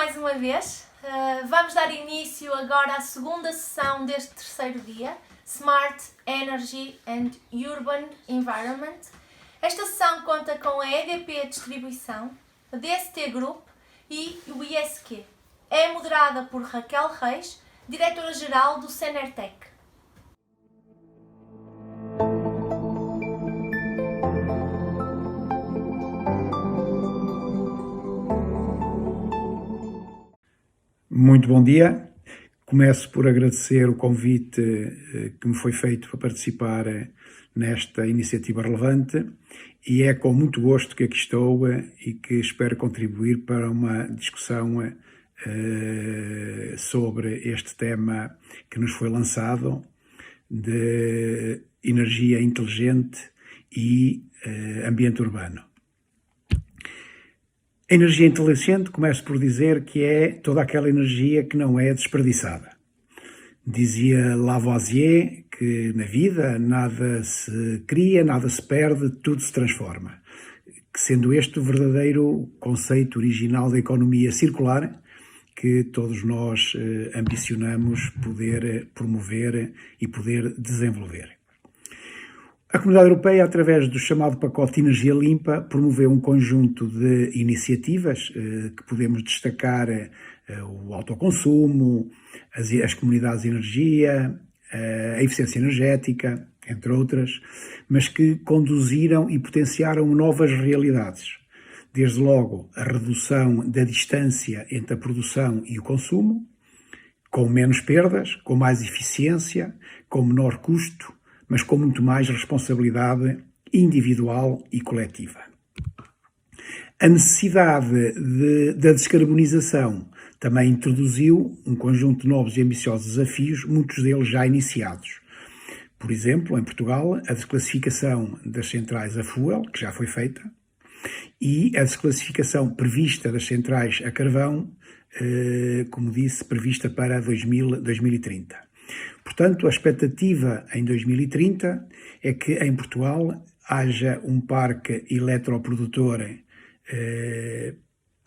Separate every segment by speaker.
Speaker 1: mais uma vez. Vamos dar início agora à segunda sessão deste terceiro dia, Smart Energy and Urban Environment. Esta sessão conta com a EDP Distribuição, a DST Group e o ISQ. É moderada por Raquel Reis, Diretora-Geral do Senertec.
Speaker 2: Muito bom dia. Começo por agradecer o convite que me foi feito para participar nesta iniciativa relevante e é com muito gosto que aqui estou e que espero contribuir para uma discussão sobre este tema que nos foi lançado de energia inteligente e ambiente urbano. A energia inteligente, começo por dizer que é toda aquela energia que não é desperdiçada. Dizia Lavoisier que na vida nada se cria, nada se perde, tudo se transforma. Que sendo este o verdadeiro conceito original da economia circular que todos nós ambicionamos poder promover e poder desenvolver. A Comunidade Europeia, através do chamado pacote Energia Limpa, promoveu um conjunto de iniciativas que podemos destacar o autoconsumo, as comunidades de energia, a eficiência energética, entre outras, mas que conduziram e potenciaram novas realidades. Desde logo, a redução da distância entre a produção e o consumo, com menos perdas, com mais eficiência, com menor custo, mas com muito mais responsabilidade individual e coletiva. A necessidade da descarbonização também introduziu um conjunto de novos e ambiciosos desafios, muitos deles já iniciados. Por exemplo, em Portugal, a desclassificação das centrais a fuel, que já foi feita, e a desclassificação prevista das centrais a carvão, como disse, prevista para 2030. Portanto, a expectativa em 2030 é que em Portugal haja um parque eletroprodutor,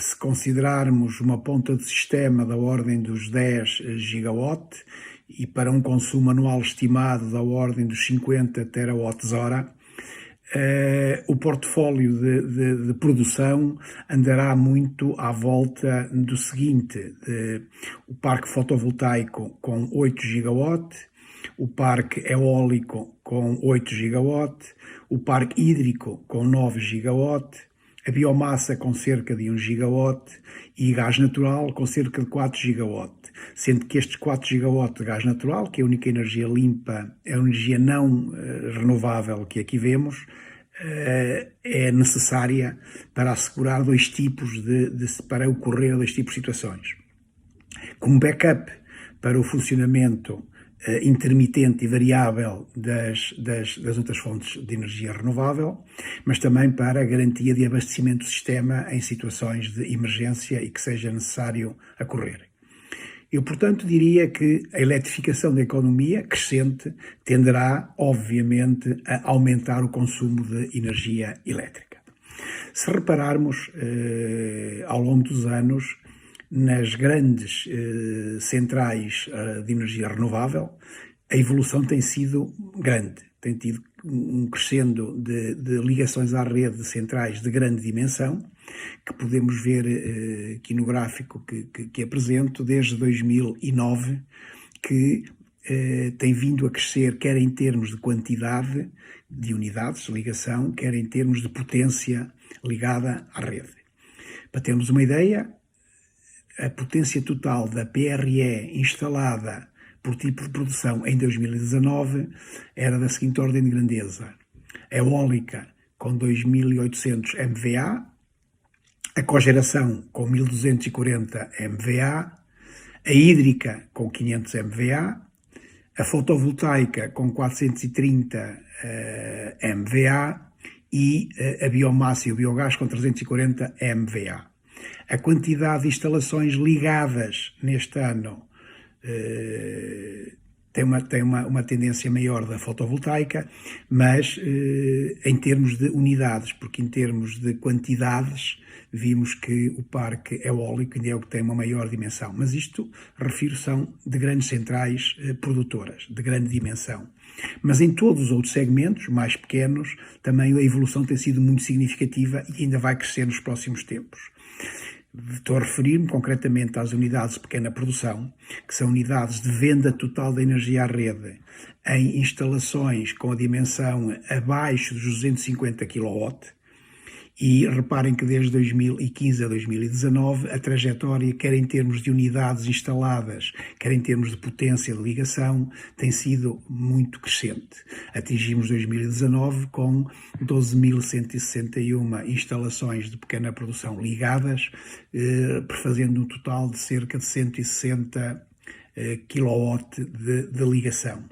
Speaker 2: se considerarmos uma ponta de sistema da ordem dos 10 gigawatt e para um consumo anual estimado da ordem dos 50 terawatts-hora, o portfólio de produção andará muito à volta do seguinte: o parque fotovoltaico com 8 gigawatt, o parque eólico com 8 gigawatt, o parque hídrico com 9 gigawatt, a biomassa com cerca de 1 gigawatt e gás natural com cerca de 4 gigawatt. Sendo que estes 4 gigawatt de gás natural, que é a única energia limpa, é a energia não renovável que aqui vemos, é necessária para assegurar para ocorrer dois tipos de situações. Como backup para o funcionamento intermitente e variável das outras fontes de energia renovável, mas também para a garantia de abastecimento do sistema em situações de emergência e que seja necessário ocorrer. Eu, portanto, diria que a eletrificação da economia crescente tenderá, obviamente, a aumentar o consumo de energia elétrica. Se repararmos, ao longo dos anos, nas grandes centrais de energia renovável, a evolução tem sido grande. Tem tido um crescendo de ligações à rede de centrais de grande dimensão, que podemos ver aqui no gráfico que apresento, desde 2009, que tem vindo a crescer, quer em termos de quantidade de unidades de ligação, quer em termos de potência ligada à rede. Para termos uma ideia, a potência total da PRE instalada por tipo de produção em 2019 era da seguinte ordem de grandeza: a eólica com 2.800 MVA, a cogeração com 1.240 MVA, a hídrica com 500 MVA, a fotovoltaica com 430 MVA e a biomassa e o biogás com 340 MVA. A quantidade de instalações ligadas neste ano tem uma tendência maior da fotovoltaica, mas em termos de unidades, porque em termos de quantidades, vimos que o parque eólico ainda é o que tem uma maior dimensão. Mas isto, refiro, são de grandes centrais produtoras, de grande dimensão. Mas em todos os outros segmentos, mais pequenos, também a evolução tem sido muito significativa e ainda vai crescer nos próximos tempos. Estou a referir-me concretamente às unidades de pequena produção, que são unidades de venda total da energia à rede, em instalações com a dimensão abaixo dos 250 kW, e reparem que desde 2015 a 2019 a trajetória, quer em termos de unidades instaladas, quer em termos de potência de ligação, tem sido muito crescente. Atingimos 2019 com 12.161 instalações de pequena produção ligadas, fazendo um total de cerca de 160 kW de ligação.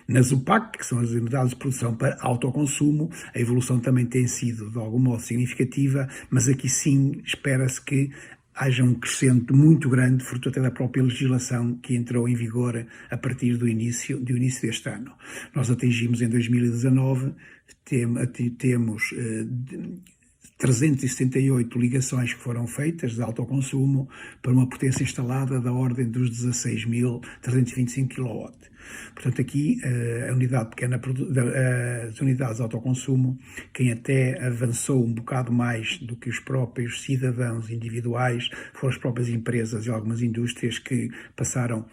Speaker 2: Nas UPAC, que são as unidades de produção para autoconsumo, a evolução também tem sido de algum modo significativa, mas aqui sim espera-se que haja um crescimento muito grande, fruto até da própria legislação que entrou em vigor a partir do início deste ano. Nós atingimos em 2019, temos 378 ligações que foram feitas de autoconsumo para uma potência instalada da ordem dos 16.325 kW. Portanto, aqui a unidade pequena, as unidades de autoconsumo, quem até avançou um bocado mais do que os próprios cidadãos individuais, foram as próprias empresas e algumas indústrias que passaram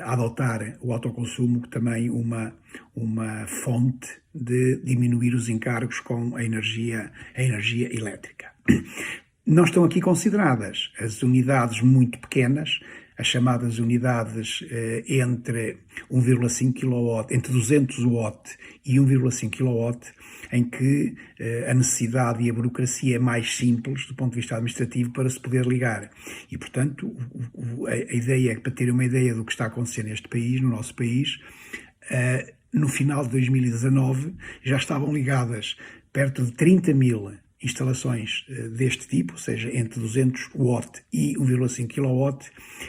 Speaker 2: a adotar o autoconsumo também uma fonte de diminuir os encargos com a energia elétrica. Não estão aqui consideradas as unidades muito pequenas, as chamadas unidades entre 1,5 kW, entre 200 W e 1,5 kW, em que a necessidade e a burocracia é mais simples do ponto de vista administrativo para se poder ligar. E, portanto, a ideia, para terem uma ideia do que está a acontecer neste país, no nosso país, no final de 2019 já estavam ligadas perto de 30 mil instalações deste tipo, ou seja, entre 200 W e 1,5 kW,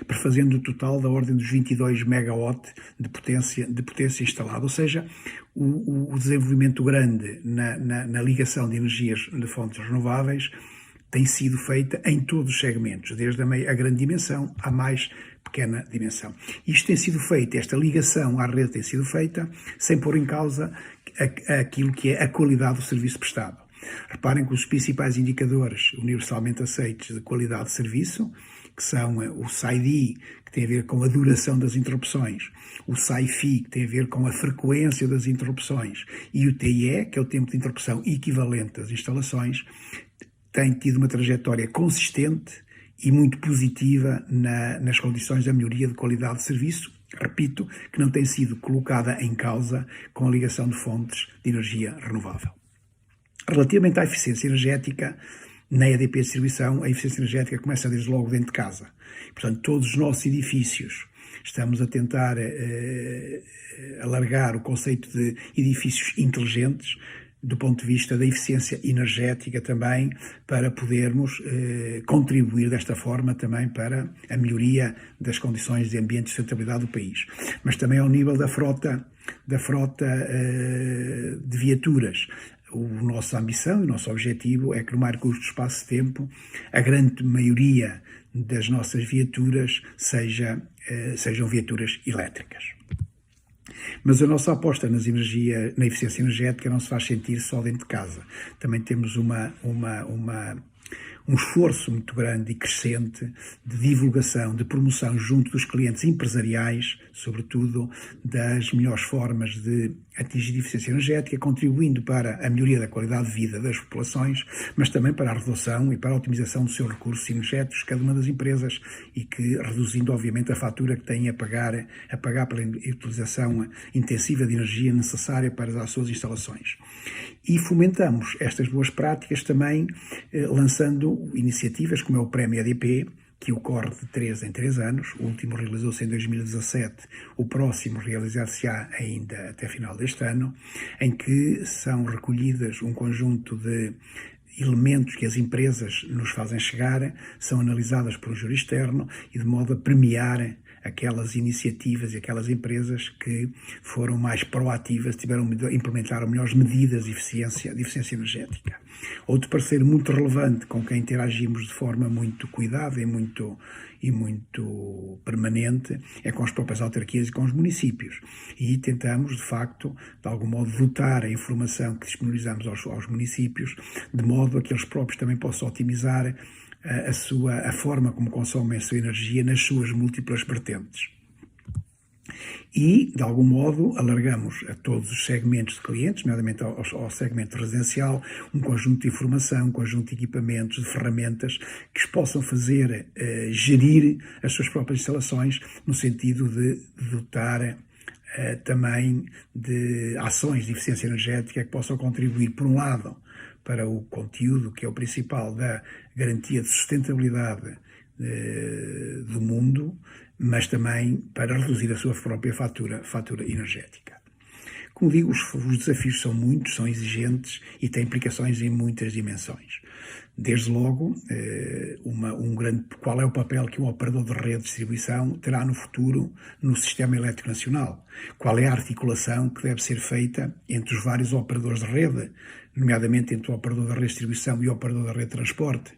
Speaker 2: prefazendo o total da ordem dos 22 MW de potência instalada. Ou seja, o desenvolvimento grande na ligação de energias de fontes renováveis tem sido feita em todos os segmentos, desde a grande dimensão à mais pequena dimensão. Isto tem sido feito, esta ligação à rede tem sido feita sem pôr em causa aquilo que é a qualidade do serviço prestado. Reparem que os principais indicadores universalmente aceitos de qualidade de serviço, que são o SAIDI, que tem a ver com a duração das interrupções, o SAIFI, que tem a ver com a frequência das interrupções, e o TIE, que é o tempo de interrupção equivalente das instalações, tem tido uma trajetória consistente e muito positiva nas condições da melhoria de qualidade de serviço, repito, que não tem sido colocada em causa com a ligação de fontes de energia renovável. Relativamente à eficiência energética, na EDP Distribuição, a eficiência energética começa desde logo dentro de casa. Portanto, todos os nossos edifícios, estamos a tentar alargar o conceito de edifícios inteligentes, do ponto de vista da eficiência energética também, para podermos contribuir desta forma também para a melhoria das condições de ambiente e sustentabilidade do país. Mas também ao nível da frota de viaturas. A nossa ambição e o nosso objetivo é que no mais curto espaço de tempo a grande maioria das nossas viaturas sejam viaturas elétricas. Mas a nossa aposta na eficiência energética não se faz sentir só dentro de casa. Também temos um esforço muito grande e crescente de divulgação, de promoção junto dos clientes empresariais, sobretudo das melhores formas de atingir a eficiência energética, contribuindo para a melhoria da qualidade de vida das populações, mas também para a redução e para a otimização dos seus recursos energéticos, cada uma das empresas, e que reduzindo, obviamente, a fatura que têm a pagar pela utilização intensiva de energia necessária para as suas instalações. E fomentamos estas boas práticas também lançando iniciativas como é o Prémio EDP, que ocorre de 3 em 3 anos. O último realizou-se em 2017, o próximo realizar-se-á ainda até final deste ano, em que são recolhidas um conjunto de elementos que as empresas nos fazem chegar, são analisadas por um júri externo e de modo a premiar aquelas iniciativas e aquelas empresas que foram mais proativas, implementaram melhores medidas de eficiência energética. Outro parceiro muito relevante com quem interagimos de forma muito cuidada e muito permanente é com as próprias autarquias e com os municípios. E tentamos, de facto, de algum modo, dotar a informação que disponibilizamos aos municípios, de modo a que eles próprios também possam otimizar a forma como consomem a sua energia nas suas múltiplas vertentes. E, de algum modo, alargamos a todos os segmentos de clientes, nomeadamente ao segmento residencial, um conjunto de informação, um conjunto de equipamentos, de ferramentas que os possam fazer gerir as suas próprias instalações, no sentido de dotar também de ações de eficiência energética que possam contribuir, por um lado, para o conteúdo, que é o principal, da garantia de sustentabilidade do mundo, mas também para reduzir a sua própria fatura energética. Como digo, os desafios são muitos, são exigentes e têm implicações em muitas dimensões. Desde logo, qual é o papel que um operador de rede de distribuição terá no futuro no sistema elétrico nacional? Qual é a articulação que deve ser feita entre os vários operadores de rede, nomeadamente entre o operador da rede de distribuição e o operador da rede de transporte?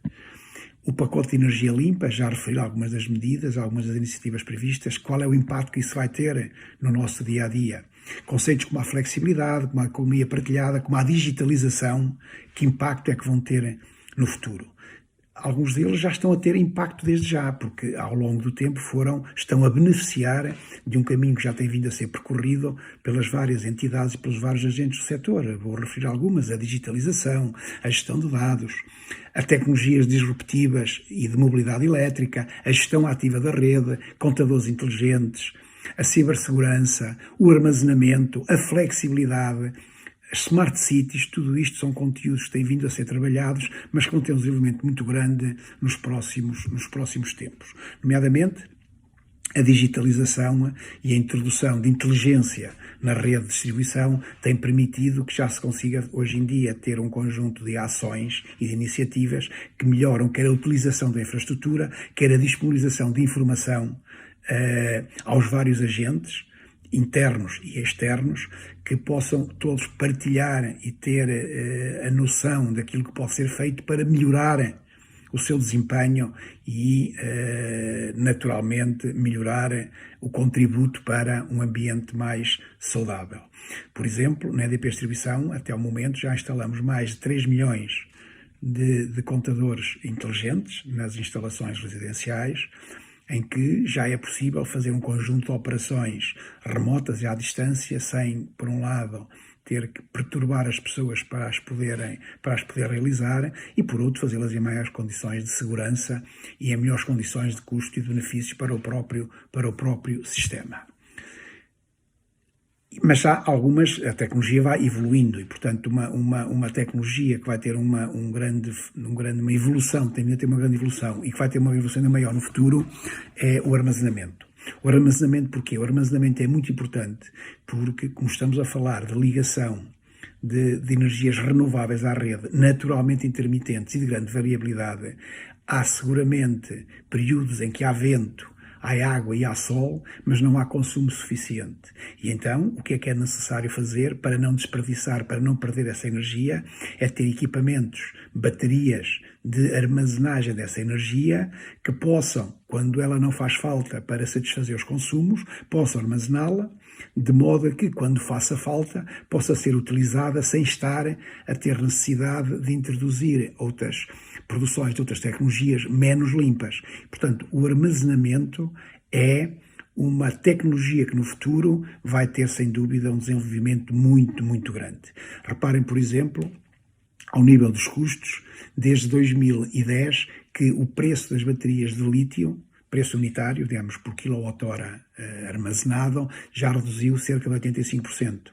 Speaker 2: O pacote de energia limpa, já referi algumas das medidas, algumas das iniciativas previstas. Qual é o impacto que isso vai ter no nosso dia-a-dia? Conceitos como a flexibilidade, como a economia partilhada, como a digitalização, que impacto é que vão ter no futuro? Alguns deles já estão a ter impacto desde já, porque ao longo do tempo estão a beneficiar de um caminho que já tem vindo a ser percorrido pelas várias entidades e pelos vários agentes do setor. Vou referir algumas: a digitalização, a gestão de dados, as tecnologias disruptivas e de mobilidade elétrica, a gestão ativa da rede, contadores inteligentes, a cibersegurança, o armazenamento, a flexibilidade, as smart cities. Tudo isto são conteúdos que têm vindo a ser trabalhados, mas que vão ter um desenvolvimento muito grande nos próximos tempos. Nomeadamente, a digitalização e a introdução de inteligência na rede de distribuição tem permitido que já se consiga hoje em dia ter um conjunto de ações e de iniciativas que melhoram quer a utilização da infraestrutura, quer a disponibilização de informação aos vários agentes, internos e externos, que possam todos partilhar e ter a noção daquilo que pode ser feito para melhorar o seu desempenho e, naturalmente, melhorar o contributo para um ambiente mais saudável. Por exemplo, na EDP Distribuição, até o momento, já instalamos mais de 3 milhões de contadores inteligentes nas instalações residenciais, em que já é possível fazer um conjunto de operações remotas e à distância, sem, por um lado, ter que perturbar as pessoas para as poder realizar, e, por outro, fazê-las em maiores condições de segurança e em melhores condições de custo e de benefícios para o próprio sistema. Mas há a tecnologia vai evoluindo e, portanto, uma tecnologia que vai ter uma evolução, tem de ter uma grande evolução e que vai ter uma evolução ainda maior no futuro, é o armazenamento. O armazenamento porquê? O armazenamento é muito importante porque, como estamos a falar de ligação de energias renováveis à rede, naturalmente intermitentes e de grande variabilidade, há seguramente períodos em que há vento, há água e há sol, mas não há consumo suficiente. E então, o que é necessário fazer para não desperdiçar, para não perder essa energia, é ter equipamentos, baterias de armazenagem dessa energia que possam, quando ela não faz falta para satisfazer os consumos, possam armazená-la, de modo a que, quando faça falta, possa ser utilizada sem estar a ter necessidade de introduzir outras produções de outras tecnologias menos limpas. Portanto, o armazenamento é uma tecnologia que no futuro vai ter, sem dúvida, um desenvolvimento muito, muito grande. Reparem, por exemplo, ao nível dos custos, desde 2010, que o preço das baterias de lítio, preço unitário, digamos, por quilowatt-hora armazenado, já reduziu cerca de 85%.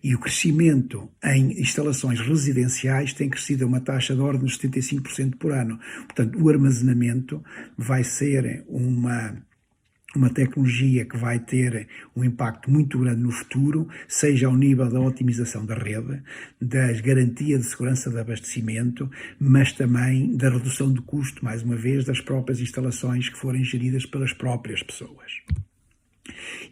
Speaker 2: E o crescimento em instalações residenciais tem crescido a uma taxa de ordem de 75% por ano. Portanto, o armazenamento vai ser uma tecnologia que vai ter um impacto muito grande no futuro, seja ao nível da otimização da rede, das garantias de segurança de abastecimento, mas também da redução do custo, mais uma vez, das próprias instalações que forem geridas pelas próprias pessoas.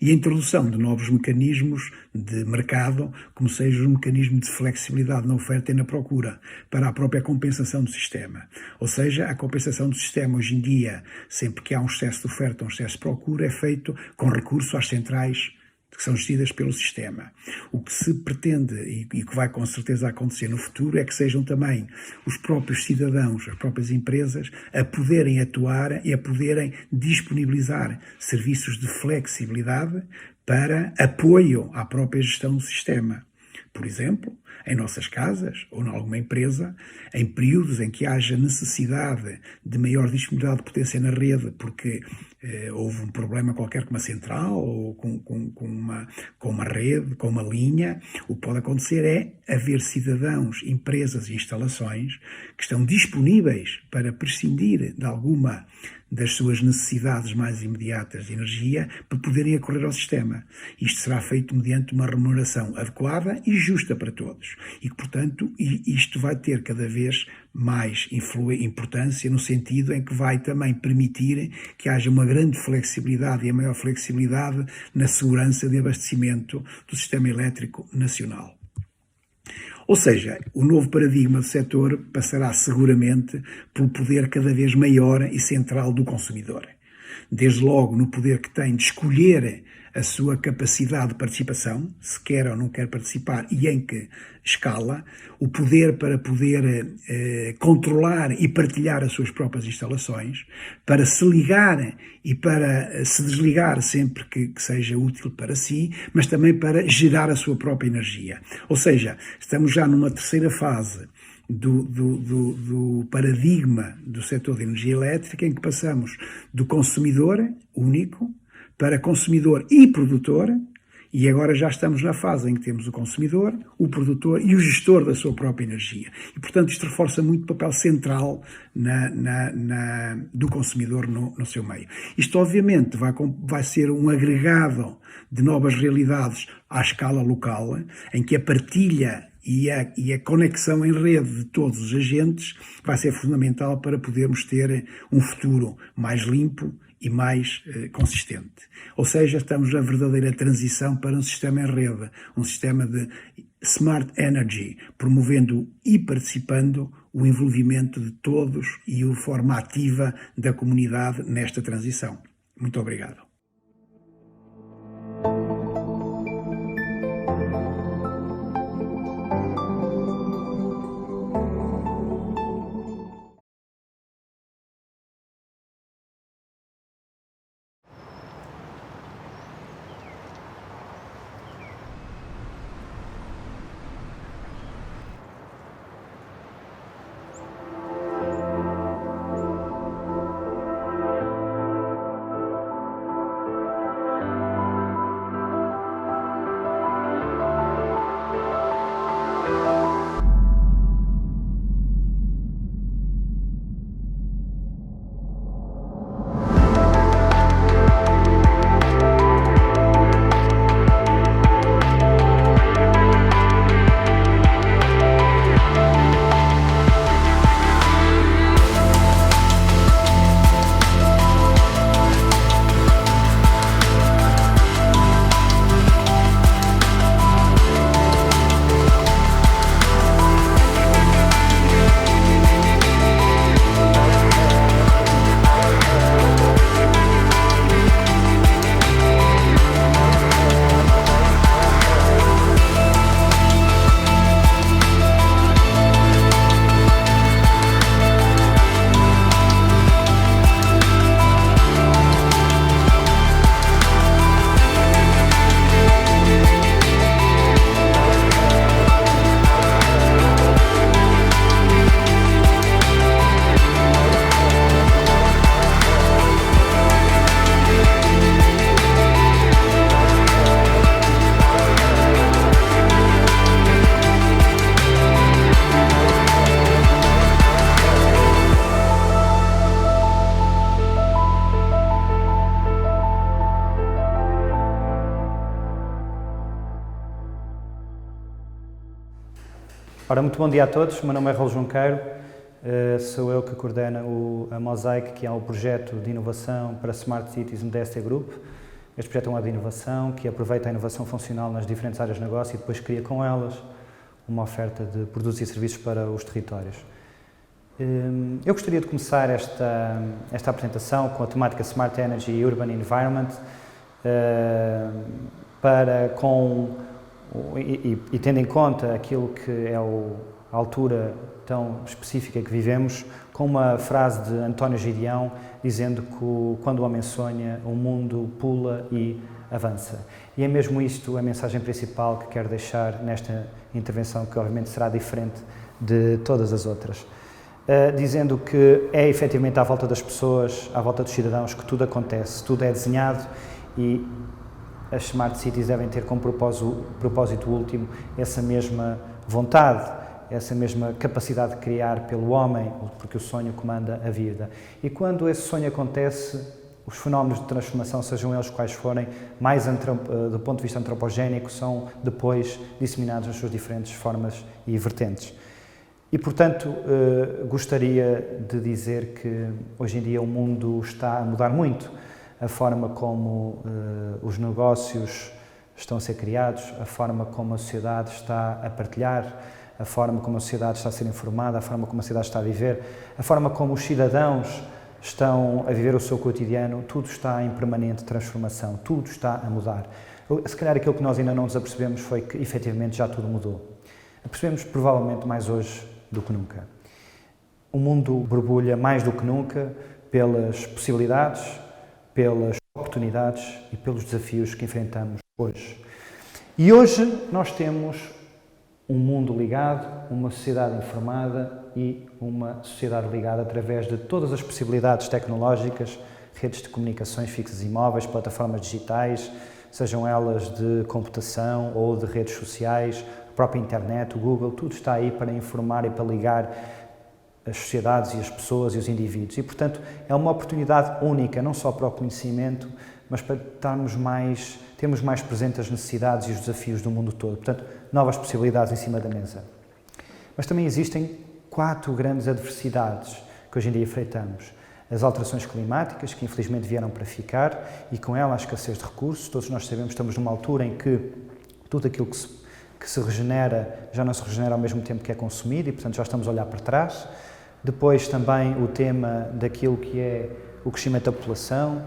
Speaker 2: E a introdução de novos mecanismos de mercado, como seja um mecanismo de flexibilidade na oferta e na procura, para a própria compensação do sistema. Ou seja, a compensação do sistema hoje em dia, sempre que há um excesso de oferta ou um excesso de procura, é feito com recurso às centrais que são gestidas pelo sistema. O que se pretende e que vai com certeza acontecer no futuro é que sejam também os próprios cidadãos, as próprias empresas, a poderem atuar e a poderem disponibilizar serviços de flexibilidade para apoio à própria gestão do sistema. Por exemplo, em nossas casas ou em alguma empresa, em períodos em que haja necessidade de maior disponibilidade de potência na rede, porque houve um problema qualquer com uma central ou com uma rede, com uma linha, o que pode acontecer é haver cidadãos, empresas e instalações que estão disponíveis para prescindir de alguma das suas necessidades mais imediatas de energia para poderem acorrer ao sistema. Isto será feito mediante uma remuneração adequada e justa para todos. E que, portanto, isto vai ter cada vez mais importância no sentido em que vai também permitir que haja uma grande flexibilidade e a maior flexibilidade na segurança de abastecimento do sistema elétrico nacional. Ou seja, o novo paradigma do setor passará seguramente pelo poder cada vez maior e central do consumidor. Desde logo no poder que tem de escolher a sua capacidade de participação, se quer ou não quer participar e em que escala, o poder para poder controlar e partilhar as suas próprias instalações, para se ligar e para se desligar sempre que seja útil para si, mas também para gerar a sua própria energia. Ou seja, estamos já numa terceira fase do paradigma do setor de energia elétrica, em que passamos do consumidor único para consumidor e produtor, e agora já estamos na fase em que temos o consumidor, o produtor e o gestor da sua própria energia. E, portanto, isto reforça muito o papel central do consumidor no seu meio. Isto, obviamente, vai ser um agregado de novas realidades à escala local, em que a partilha e a conexão em rede de todos os agentes vai ser fundamental para podermos ter um futuro mais limpo e mais consistente. Ou seja, estamos na verdadeira transição para um sistema em rede, um sistema de smart energy, promovendo e participando o envolvimento de todos e a forma ativa da comunidade nesta transição. Muito obrigado.
Speaker 3: Ora, muito bom dia a todos. O meu nome é Raul Junqueiro, sou eu que coordeno a Mosaic, que é o projeto de inovação para Smart Cities no DST Group. Este projeto é um hub de inovação que aproveita a inovação funcional nas diferentes áreas de negócio e depois cria com elas uma oferta de produtos e serviços para os territórios. Eu gostaria de começar esta apresentação com a temática Smart Energy e Urban Environment, e tendo em conta aquilo que é a altura tão específica que vivemos, com uma frase de António Gideão dizendo que quando o homem sonha, o mundo pula e avança. E é mesmo isto a mensagem principal que quero deixar nesta intervenção, que obviamente será diferente de todas as outras. Dizendo que é efetivamente à volta das pessoas, à volta dos cidadãos, que tudo acontece, tudo é desenhado e as Smart Cities devem ter como propósito último essa mesma vontade, essa mesma capacidade de criar pelo homem, porque o sonho comanda a vida. E quando esse sonho acontece, os fenómenos de transformação, sejam eles quais forem, mais do ponto de vista antropogénico, são depois disseminados nas suas diferentes formas e vertentes. E, portanto, gostaria de dizer que hoje em dia o mundo está a mudar muito. A forma como os negócios estão a ser criados, a forma como a sociedade está a partilhar, a forma como a sociedade está a ser informada, a forma como a sociedade está a viver, a forma como os cidadãos estão a viver o seu cotidiano, tudo está em permanente transformação, tudo está a mudar. Se calhar aquilo que nós ainda não nos apercebemos foi que, efetivamente, já tudo mudou. Apercebemos provavelmente mais hoje do que nunca. O mundo borbulha mais do que nunca pelas possibilidades, pelas oportunidades e pelos desafios que enfrentamos hoje. E hoje nós temos um mundo ligado, uma sociedade informada e uma sociedade ligada através de todas as possibilidades tecnológicas, redes de comunicações fixas e móveis, plataformas digitais, sejam elas de computação ou de redes sociais, a própria internet, o Google, tudo está aí para informar e para ligar as sociedades e as pessoas e os indivíduos. E, portanto, é uma oportunidade única, não só para o conhecimento, mas para termos mais presentes as necessidades e os desafios do mundo todo. Portanto, novas possibilidades em cima da mesa. Mas também existem 4 grandes adversidades que hoje em dia enfrentamos. As alterações climáticas, que infelizmente vieram para ficar, e com ela a escassez de recursos. Todos nós sabemos que estamos numa altura em que tudo aquilo que se regenera já não se regenera ao mesmo tempo que é consumido e, portanto, já estamos a olhar para trás. Depois também o tema daquilo que é o crescimento da população.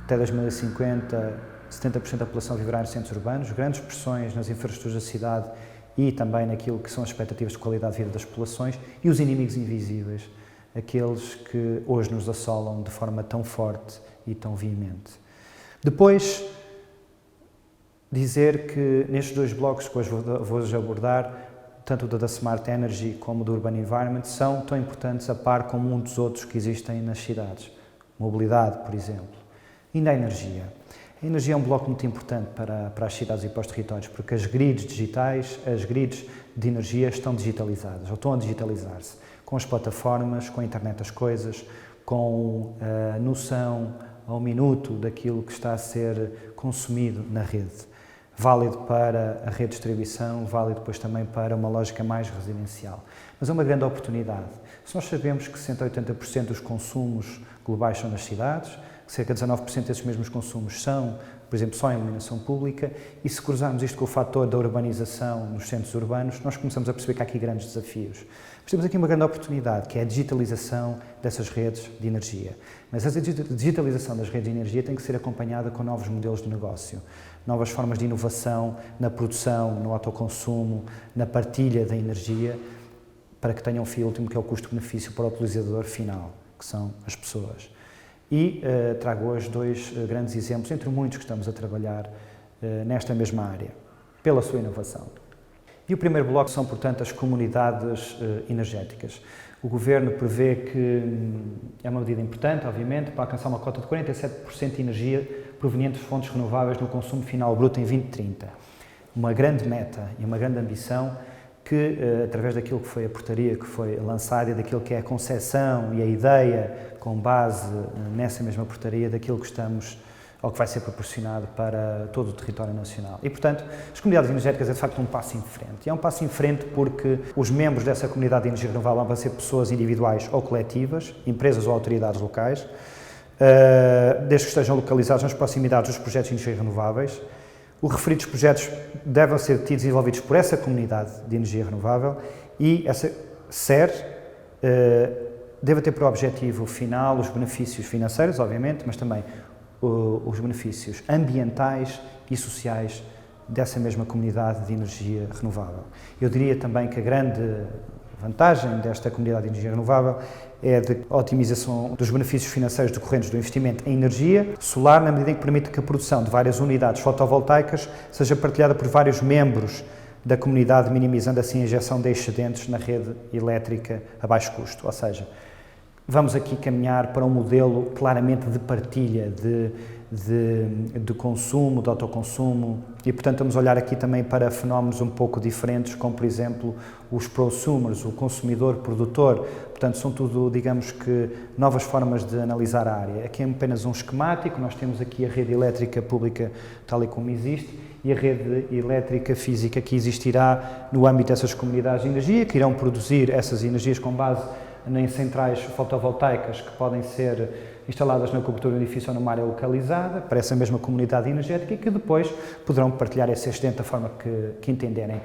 Speaker 3: Até 2050, 70% da população viverá em centros urbanos, grandes pressões nas infraestruturas da cidade e também naquilo que são as expectativas de qualidade de vida das populações, e os inimigos invisíveis, aqueles que hoje nos assolam de forma tão forte e tão veemente. Depois, dizer que nestes 2 blocos que hoje vou abordar, tanto o da Smart Energy como o do Urban Environment, são tão importantes a par como um dos outros que existem nas cidades. Mobilidade, por exemplo. Ainda a energia. A energia é um bloco muito importante para as cidades e para os territórios, porque as grids digitais, as grids de energia estão digitalizadas, ou estão a digitalizar-se, com as plataformas, com a internet das coisas, com a noção ao minuto daquilo que está a ser consumido na rede. Válido para a rede de distribuição, válido depois também para uma lógica mais residencial. Mas é uma grande oportunidade. Se nós sabemos que 60% a 80% dos consumos globais são nas cidades, cerca de 19% desses mesmos consumos são, por exemplo, só em iluminação pública, e se cruzarmos isto com o fator da urbanização nos centros urbanos, nós começamos a perceber que há aqui grandes desafios. Mas temos aqui uma grande oportunidade, que é a digitalização dessas redes de energia. Mas essa digitalização das redes de energia tem que ser acompanhada com novos modelos de negócio, novas formas de inovação na produção, no autoconsumo, na partilha da energia, para que tenham um fim último, que é o custo-benefício para o utilizador final, que são as pessoas. E trago hoje 2 grandes exemplos, entre muitos que estamos a trabalhar nesta mesma área, pela sua inovação. E o primeiro bloco são, portanto, as comunidades energéticas. O Governo prevê que é uma medida importante, obviamente, para alcançar uma cota de 47% de energia proveniente de fontes renováveis no consumo final bruto em 2030. Uma grande meta e uma grande ambição que, através daquilo que foi a portaria que foi lançada e daquilo que é a concepção e a ideia com base nessa mesma portaria daquilo que estamos ou que vai ser proporcionado para todo o território nacional. E, portanto, as comunidades energéticas é, de facto, um passo em frente. E é um passo em frente porque os membros dessa comunidade de energia renovável vão ser pessoas individuais ou coletivas, empresas ou autoridades locais, desde que estejam localizados nas proximidades dos projetos de energia renováveis. Os referidos projetos devem ser tidos e desenvolvidos por essa comunidade de energia renovável e essa SER deve ter por objetivo final os benefícios financeiros, obviamente, mas também os benefícios ambientais e sociais dessa mesma comunidade de energia renovável. Eu diria também que a grande vantagem desta comunidade de energia renovável é a otimização dos benefícios financeiros decorrentes do investimento em energia solar, na medida em que permite que a produção de várias unidades fotovoltaicas seja partilhada por vários membros da comunidade, minimizando assim a injeção de excedentes na rede elétrica a baixo custo. Ou seja, vamos aqui caminhar para um modelo claramente de partilha, de consumo, de autoconsumo e, portanto, vamos olhar aqui também para fenómenos um pouco diferentes, como, por exemplo, os prosumers, o consumidor-produtor. Portanto, são tudo, digamos que, novas formas de analisar a área. Aqui é apenas um esquemático, nós temos aqui a rede elétrica pública tal e como existe e a rede elétrica física que existirá no âmbito dessas comunidades de energia, que irão produzir essas energias com base em centrais fotovoltaicas que podem ser instaladas na cobertura do edifício ou numa área localizada, para essa mesma comunidade energética e que depois poderão partilhar esse excedente da forma que entenderem,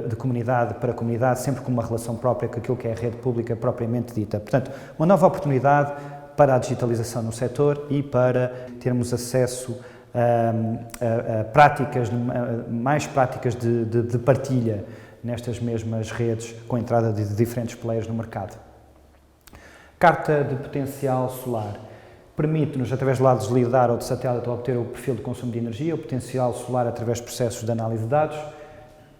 Speaker 3: de comunidade para comunidade, sempre com uma relação própria com aquilo que é a rede pública propriamente dita. Portanto, uma nova oportunidade para a digitalização no setor e para termos acesso a práticas, mais práticas de partilha nestas mesmas redes, com a entrada de diferentes players no mercado. Carta de potencial solar. Permite-nos, através de dados de lidar ou de satélite, obter o perfil de consumo de energia, o potencial solar através de processos de análise de dados,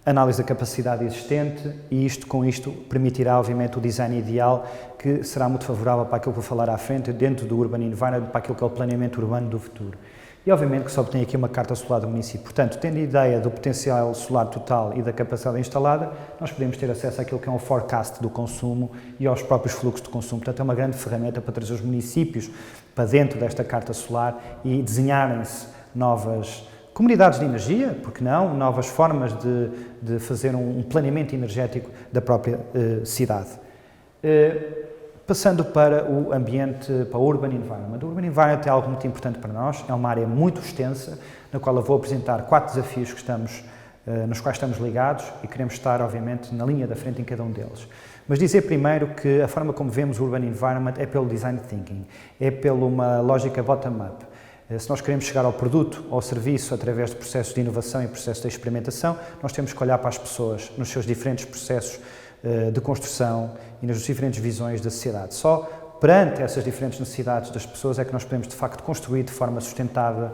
Speaker 3: análise da capacidade existente e com isto permitirá, obviamente, o design ideal que será muito favorável para aquilo que vou falar à frente, dentro do Urban Environment, para aquilo que é o planeamento urbano do futuro. E, obviamente, que só obtém aqui uma carta solar do município. Portanto, tendo a ideia do potencial solar total e da capacidade instalada, nós podemos ter acesso àquilo que é um forecast do consumo e aos próprios fluxos de consumo. Portanto, é uma grande ferramenta para trazer os municípios para dentro desta carta solar e desenharem-se novas comunidades de energia, porque não, novas formas de fazer um planeamento energético da própria cidade. Passando para o ambiente, para o Urban Environment. O Urban Environment é algo muito importante para nós, é uma área muito extensa, na qual eu vou apresentar 4 desafios nos quais estamos ligados e queremos estar, obviamente, na linha da frente em cada um deles. Mas dizer primeiro que a forma como vemos o Urban Environment é pelo Design Thinking, é pela uma lógica bottom-up. Se nós queremos chegar ao produto ou ao serviço através de processos de inovação e processos de experimentação, nós temos que olhar para as pessoas, nos seus diferentes processos de construção e nas diferentes visões da sociedade. Só perante essas diferentes necessidades das pessoas é que nós podemos, de facto, construir de forma sustentável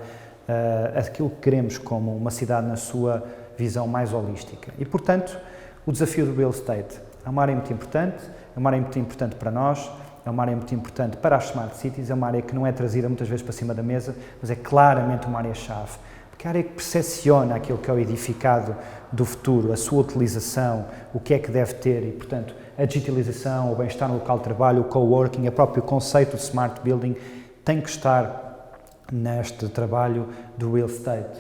Speaker 3: aquilo que queremos como uma cidade na sua visão mais holística. E, portanto, o desafio do real estate é uma área muito importante, é uma área muito importante para nós, é uma área muito importante para as smart cities, é uma área que não é trazida muitas vezes para cima da mesa, mas é claramente uma área-chave. Porque é a área que percepciona aquilo que é o edificado do futuro, a sua utilização, o que é que deve ter e, portanto, a digitalização, o bem-estar no local de trabalho, o coworking, o próprio conceito de smart building tem que estar neste trabalho do real estate.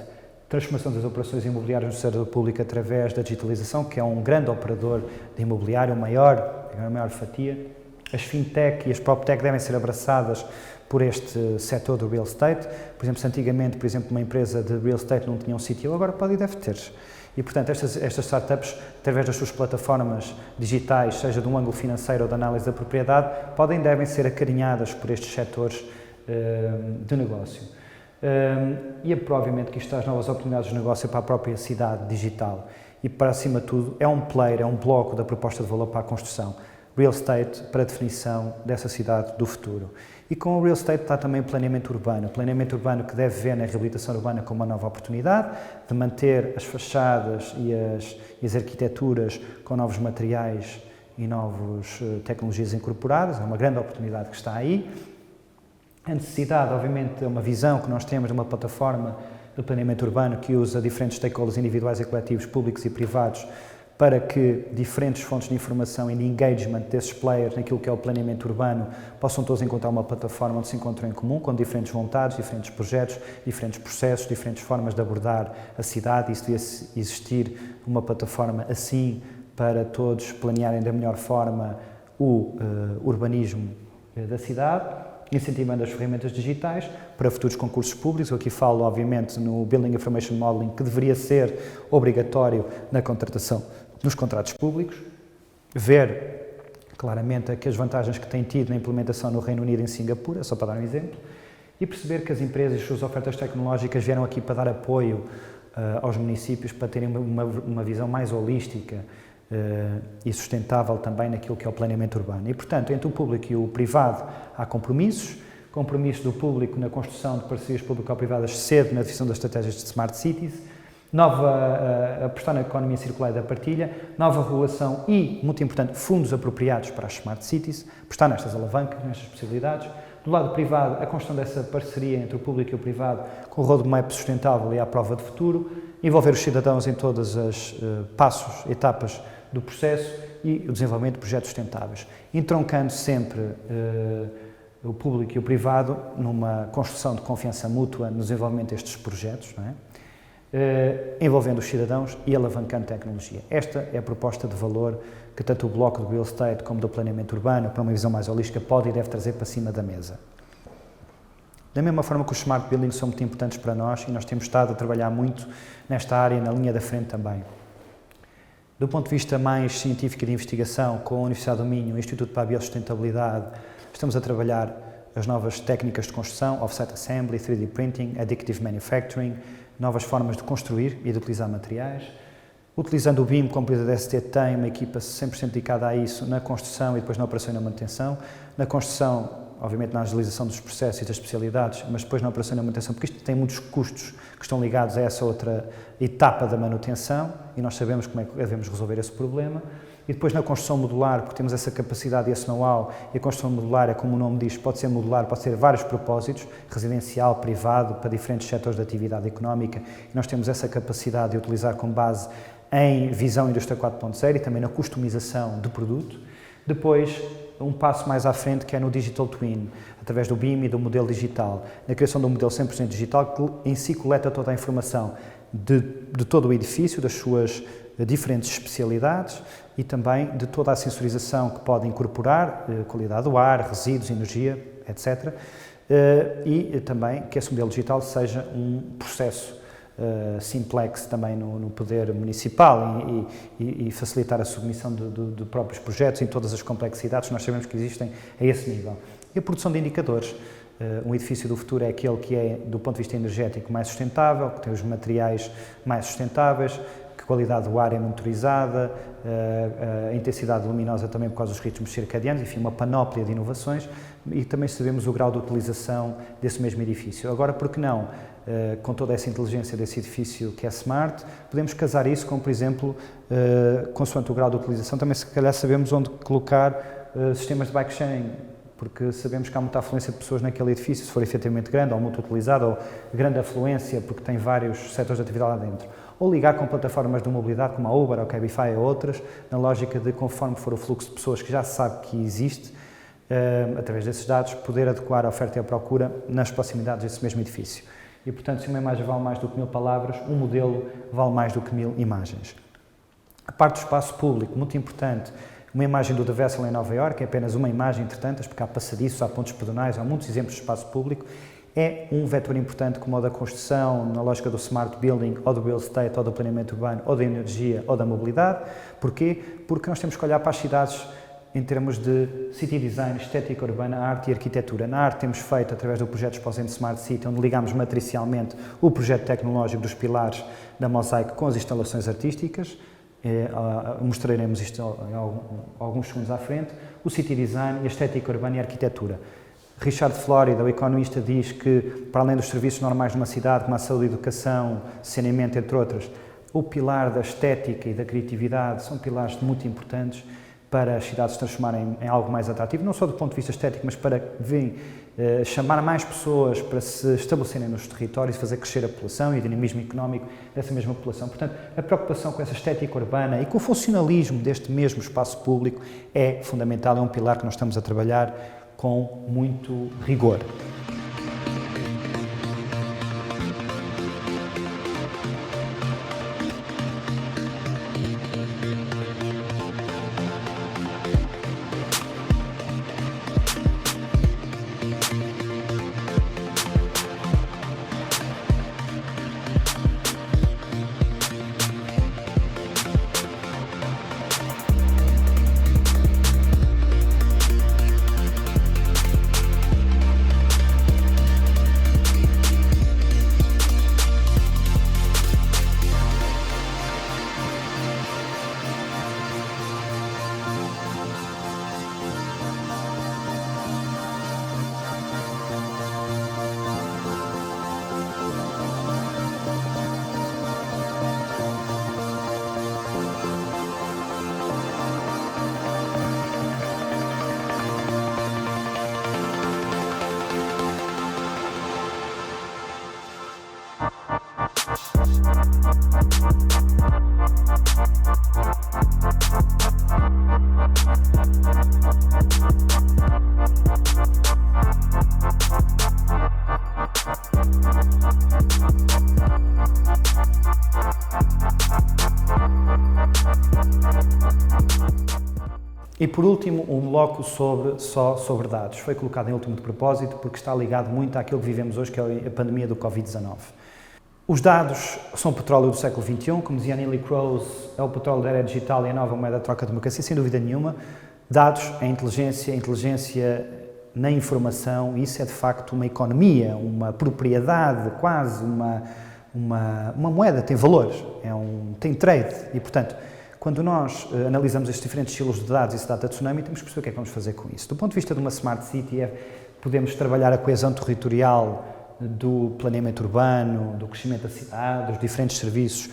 Speaker 3: Transformação das operações imobiliárias no setor público através da digitalização, que é um grande operador de imobiliário, a maior fatia. As fintech e as proptech devem ser abraçadas por este setor do real estate. Por exemplo, se antigamente, uma empresa de real estate não tinha um sítio, agora pode e deve ter. E, portanto, estas startups, através das suas plataformas digitais, seja de um ângulo financeiro ou de análise da propriedade, podem e devem ser acarinhadas por estes setores de negócio. E, obviamente, que isto traz novas oportunidades de negócio para a própria cidade digital. E, para acima de tudo, é um player, é um bloco da proposta de valor para a construção. Real estate para a definição dessa cidade do futuro. E com o real estate está também o planeamento urbano que deve ver na reabilitação urbana como uma nova oportunidade de manter as fachadas e as arquiteturas com novos materiais e novas tecnologias incorporadas, é uma grande oportunidade que está aí. A necessidade, obviamente, é uma visão que nós temos de uma plataforma de planeamento urbano que usa diferentes stakeholders individuais e coletivos, públicos e privados, para que diferentes fontes de informação e de engagement desses players naquilo que é o planeamento urbano possam todos encontrar uma plataforma onde se encontram em comum, com diferentes vontades, diferentes projetos, diferentes processos, diferentes formas de abordar a cidade, e isso devia existir uma plataforma assim para todos planearem da melhor forma o urbanismo da cidade. incentivando as ferramentas digitais para futuros concursos públicos. Eu aqui falo, obviamente, no Building Information Modeling, que deveria ser obrigatório na contratação nos contratos públicos. Ver claramente as vantagens que tem tido na implementação no Reino Unido e em Singapura, só para dar um exemplo, e perceber que as empresas e as suas ofertas tecnológicas vieram aqui para dar apoio aos municípios para terem uma visão mais holística e sustentável também naquilo que é o planeamento urbano. E, portanto, entre o público e o privado há compromissos do público na construção de parcerias público-privadas cedo na definição das estratégias de Smart Cities, apostar na economia circular e da partilha, nova regulação e, muito importante, fundos apropriados para as Smart Cities, apostar nestas alavancas, nestas possibilidades. Do lado privado, a construção dessa parceria entre o público e o privado com o roadmap sustentável e à prova de futuro, envolver os cidadãos em todas as passos, etapas do processo e o desenvolvimento de projetos sustentáveis, entroncando sempre o público e o privado numa construção de confiança mútua no desenvolvimento destes projetos, não é? Envolvendo os cidadãos e alavancando tecnologia. Esta é a proposta de valor que tanto o Bloco do Real Estate como do planeamento urbano, para uma visão mais holística, pode e deve trazer para cima da mesa. Da mesma forma que os Smart Buildings são muito importantes para nós e nós temos estado a trabalhar muito nesta área, na linha da frente também. Do ponto de vista mais científico e de investigação, com a Universidade do Minho, o Instituto para a Biosustentabilidade, estamos a trabalhar as novas técnicas de construção, offset assembly, 3D printing, additive manufacturing, novas formas de construir e de utilizar materiais. Utilizando o BIM, como a empresa da ST tem uma equipa 100% dedicada a isso, na construção e depois na operação e na manutenção. Na construção, obviamente na agilização dos processos e das especialidades, mas depois na operação e na manutenção, porque isto tem muitos custos que estão ligados a essa outra etapa da manutenção e nós sabemos como é que devemos resolver esse problema. E depois na construção modular, porque temos essa capacidade e esse know-how, e a construção modular é, como o nome diz, pode ser modular, pode ser vários propósitos, residencial, privado, para diferentes setores de atividade económica, e nós temos essa capacidade de utilizar com base em visão indústria 4.0 e também na customização do produto. Depois, um passo mais à frente, que é no Digital Twin, através do BIM e do modelo digital, na criação de um modelo 100% digital que em si coleta toda a informação de todo o edifício, das suas diferentes especialidades e também de toda a sensorização que pode incorporar, qualidade do ar, resíduos, energia, etc. E também que esse modelo digital seja um processo simplex também no poder municipal e facilitar a submissão de próprios projetos em todas as complexidades que nós sabemos que existem a esse nível. E a produção de indicadores. Um edifício do futuro é aquele que é, do ponto de vista energético, mais sustentável, que tem os materiais mais sustentáveis, que a qualidade do ar é monitorizada, a intensidade luminosa também por causa dos ritmos circadianos, enfim, uma panóplia de inovações e também sabemos o grau de utilização desse mesmo edifício. Agora, por que não, com toda essa inteligência desse edifício que é smart, podemos casar isso com, por exemplo, consoante o grau de utilização, também se calhar sabemos onde colocar sistemas de bike sharing, porque sabemos que há muita afluência de pessoas naquele edifício, se for efetivamente grande ou muito utilizado, ou grande afluência porque tem vários setores de atividade lá dentro. Ou ligar com plataformas de mobilidade como a Uber ou a Cabify ou outras, na lógica de, conforme for o fluxo de pessoas que já se sabe que existe, através desses dados, poder adequar a oferta e a procura nas proximidades desse mesmo edifício. E, portanto, se uma imagem vale mais do que 1000 palavras, um modelo vale mais do que 1000 imagens. A parte do espaço público, muito importante, uma imagem do The Vessel em Nova Iorque, é apenas uma imagem entre tantas, porque há passadiços, há pontos pedonais, há muitos exemplos de espaço público, é um vetor importante como o da construção, na lógica do smart building, ou do real estate, ou do planeamento urbano, ou da energia, ou da mobilidade. Porquê? Porque nós temos que olhar para as cidades em termos de city design, estética urbana, arte e arquitetura. Na arte temos feito, através do projeto Exposente Smart City, onde ligamos matricialmente o projeto tecnológico dos pilares da Mosaic com as instalações artísticas. Mostraremos isto em alguns segundos à frente. O city design, a estética urbana e a arquitetura. Richard Florida, o economista, diz que, para além dos serviços normais de uma cidade, como a saúde, educação, saneamento, entre outras, o pilar da estética e da criatividade são pilares muito importantes para as cidades se transformarem em algo mais atrativo, não só do ponto de vista estético, mas para chamar mais pessoas para se estabelecerem nos territórios e fazer crescer a população e o dinamismo económico dessa mesma população. Portanto, a preocupação com essa estética urbana e com o funcionalismo deste mesmo espaço público é fundamental, é um pilar que nós estamos a trabalhar com muito rigor. E por último, um bloco só sobre dados. Foi colocado em último de propósito porque está ligado muito àquilo que vivemos hoje, que é a pandemia do Covid-19. Os dados são o petróleo do século XXI, como dizia Neelie Kroes, é o petróleo da era digital e a nova moeda de troca de democracia, sem dúvida nenhuma. Dados é inteligência na informação, isso é de facto uma economia, uma propriedade, quase uma moeda, tem valores, tem trade e, portanto, quando nós analisamos estes diferentes estilos de dados e esse data tsunami, temos que perceber o que é que vamos fazer com isso. Do ponto de vista de uma Smart City, podemos trabalhar a coesão territorial do planeamento urbano, do crescimento da cidade, dos diferentes serviços,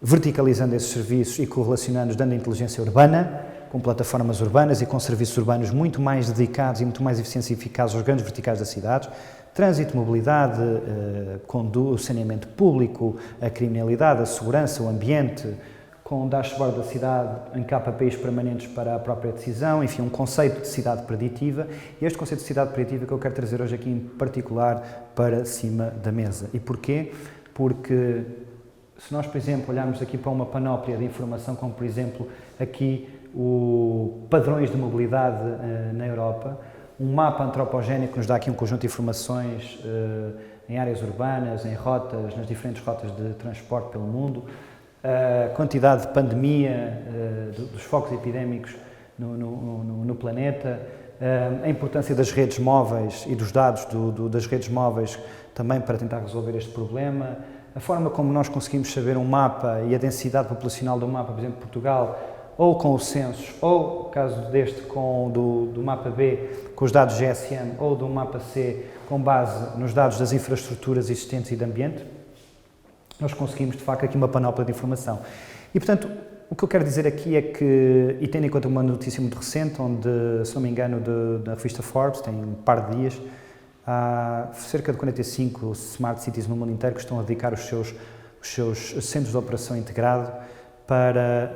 Speaker 3: verticalizando esses serviços e correlacionando-os, dando inteligência urbana, com plataformas urbanas e com serviços urbanos muito mais dedicados e muito mais eficientes e eficazes aos grandes verticais das cidades, trânsito, mobilidade, o saneamento público, a criminalidade, a segurança, o ambiente, com o dashboard da cidade em KPIs permanentes para a própria decisão, enfim, um conceito de cidade preditiva. E este conceito de cidade preditiva que eu quero trazer hoje aqui em particular para cima da mesa. E porquê? Porque se nós, por exemplo, olharmos aqui para uma panóplia de informação, como por exemplo aqui o padrões de mobilidade na Europa, um mapa antropogénico que nos dá aqui um conjunto de informações em áreas urbanas, em rotas, nas diferentes rotas de transporte pelo mundo, a quantidade de pandemia, dos focos epidémicos no planeta, a importância das redes móveis e dos dados das redes móveis também para tentar resolver este problema, a forma como nós conseguimos saber um mapa e a densidade populacional do mapa, por exemplo, Portugal, ou com os censos, ou, caso deste, do mapa B, com os dados GSM, ou do mapa C, com base nos dados das infraestruturas existentes e de ambiente, nós conseguimos, de facto, aqui uma panóplia de informação. E, portanto, o que eu quero dizer aqui é que, e tendo em conta uma notícia muito recente, onde, se não me engano, da revista Forbes, tem um par de dias, há cerca de 45 Smart Cities no mundo inteiro que estão a dedicar os seus centros de operação integrado para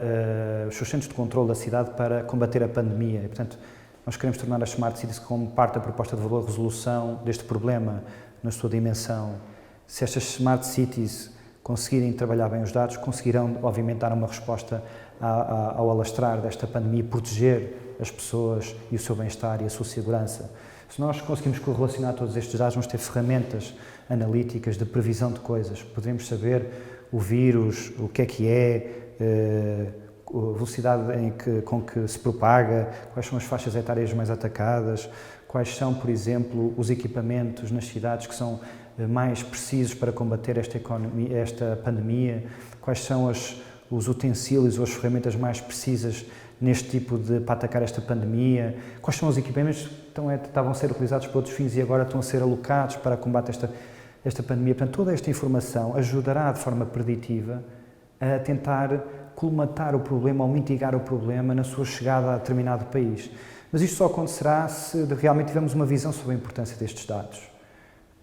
Speaker 3: os seus centros de controle da cidade para combater a pandemia. E, portanto, nós queremos tornar as Smart Cities como parte da proposta de valor de resolução deste problema na sua dimensão. Se estas Smart Cities conseguirem trabalhar bem os dados, conseguirão, obviamente, dar uma resposta ao alastrar desta pandemia e proteger as pessoas e o seu bem-estar e a sua segurança. Se nós conseguimos correlacionar todos estes dados, vamos ter ferramentas analíticas de previsão de coisas. Podemos saber o vírus, o que é, a velocidade com que se propaga, quais são as faixas etárias mais atacadas, quais são, por exemplo, os equipamentos nas cidades que são mais precisos para combater esta pandemia, quais são os utensílios ou as ferramentas mais precisas para atacar esta pandemia, quais são os equipamentos que estavam a ser utilizados para outros fins e agora estão a ser alocados para combate esta pandemia. Portanto, toda esta informação ajudará de forma preditiva a tentar colmatar o problema ou mitigar o problema na sua chegada a determinado país. Mas isto só acontecerá se realmente tivermos uma visão sobre a importância destes dados.